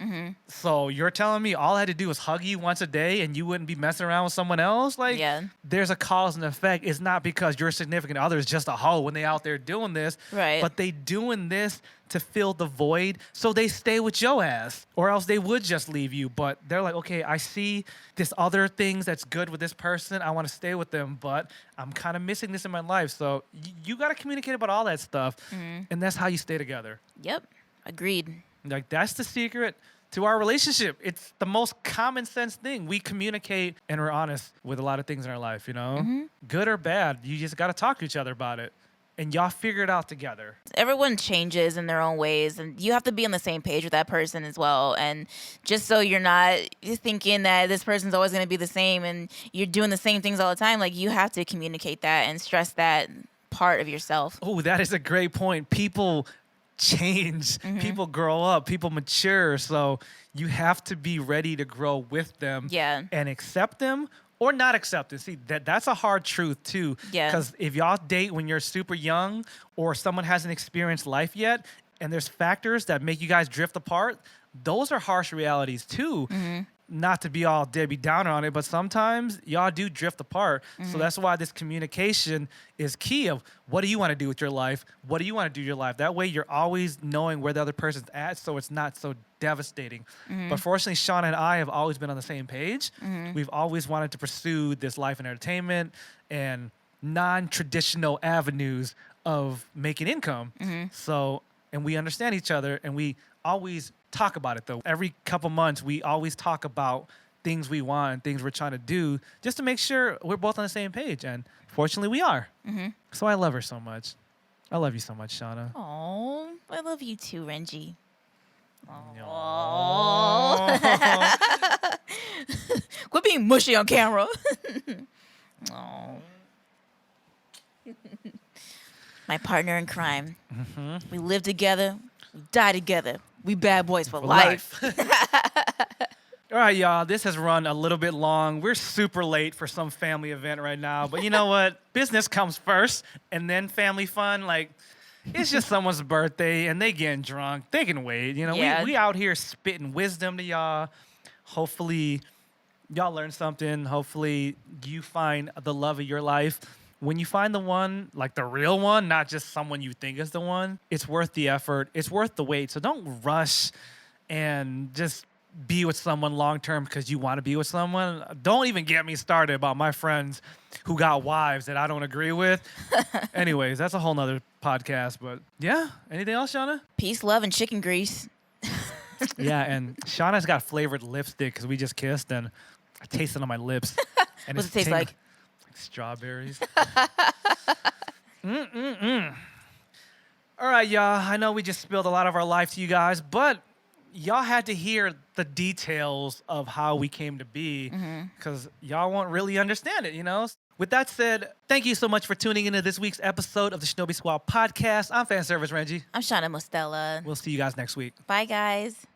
So you're telling me all I had to do was hug you once a day and you wouldn't be messing around with someone else? Like, there's a cause and effect. It's not because your significant other is just a hoe when they out there doing this. Right. But they doing this to fill the void so they stay with your ass, or else they would just leave you. But they're like, okay, I see this other things that's good with this person. I want to stay with them, but I'm kind of missing this in my life. So you got to communicate about all that stuff. And that's how you stay together. Yep. Agreed. Like, that's the secret to our relationship. It's the most common sense thing. We communicate and we're honest with a lot of things in our life, you know? Good or bad. You just got to talk to each other about it. and y'all figure it out together. Everyone changes in their own ways, and you have to be on the same page with that person as well. And just so you're not thinking that this person's always going to be the same and you're doing the same things all the time, like, you have to communicate that and stress that part of yourself. Oh, that is a great point. People change, people grow up, people mature. So you have to be ready to grow with them and accept them or not accept it. See, that's a hard truth too. Yeah. Because if y'all date when you're super young or someone hasn't experienced life yet, and there's factors that make you guys drift apart, those are harsh realities too. Not to be all Debbie Downer on it, but sometimes y'all do drift apart. So that's why this communication is key of what do you want to do with your life? What do you want to do with your life? That way you're always knowing where the other person's at, so it's not so devastating. But fortunately, Shana and I have always been on the same page. We've always wanted to pursue this life and entertainment and non-traditional avenues of making income. So, and we understand each other, and we always talk about it though. Every couple months, we always talk about things we want and things we're trying to do just to make sure we're both on the same page. And fortunately, we are. So I love her so much. I love you so much, Shana. Oh, I love you too, Renji. Quit being mushy on camera. My partner in crime. We live together. We die together. We bad boys for life. All right, y'all. This has run a little bit long. We're super late for some family event right now. But you know what? Business comes first and then family fun. Like, it's just someone's birthday and they getting drunk. They can wait. You know, we out here spitting wisdom to y'all. Hopefully, y'all learn something. Hopefully, you find the love of your life. When you find the one, like the real one, not just someone you think is the one, it's worth the effort. It's worth the wait. So don't rush and just be with someone long term because you want to be with someone. Don't even get me started about my friends who got wives that I don't agree with. Anyways, that's a whole nother podcast. But yeah, anything else, Shana? Peace, love, and chicken grease. Yeah, and Shauna's got flavored lipstick because we just kissed and I tasted it on my lips. And What's it taste like? Strawberries. All right, y'all. I know we just spilled a lot of our life to you guys, but y'all had to hear the details of how we came to be because y'all won't really understand it, you know? With that said, thank you so much for tuning into this week's episode of the Shinobi Squad Podcast. I'm fan service Renji. I'm Shana Mostella. We'll see you guys next week. Bye, guys.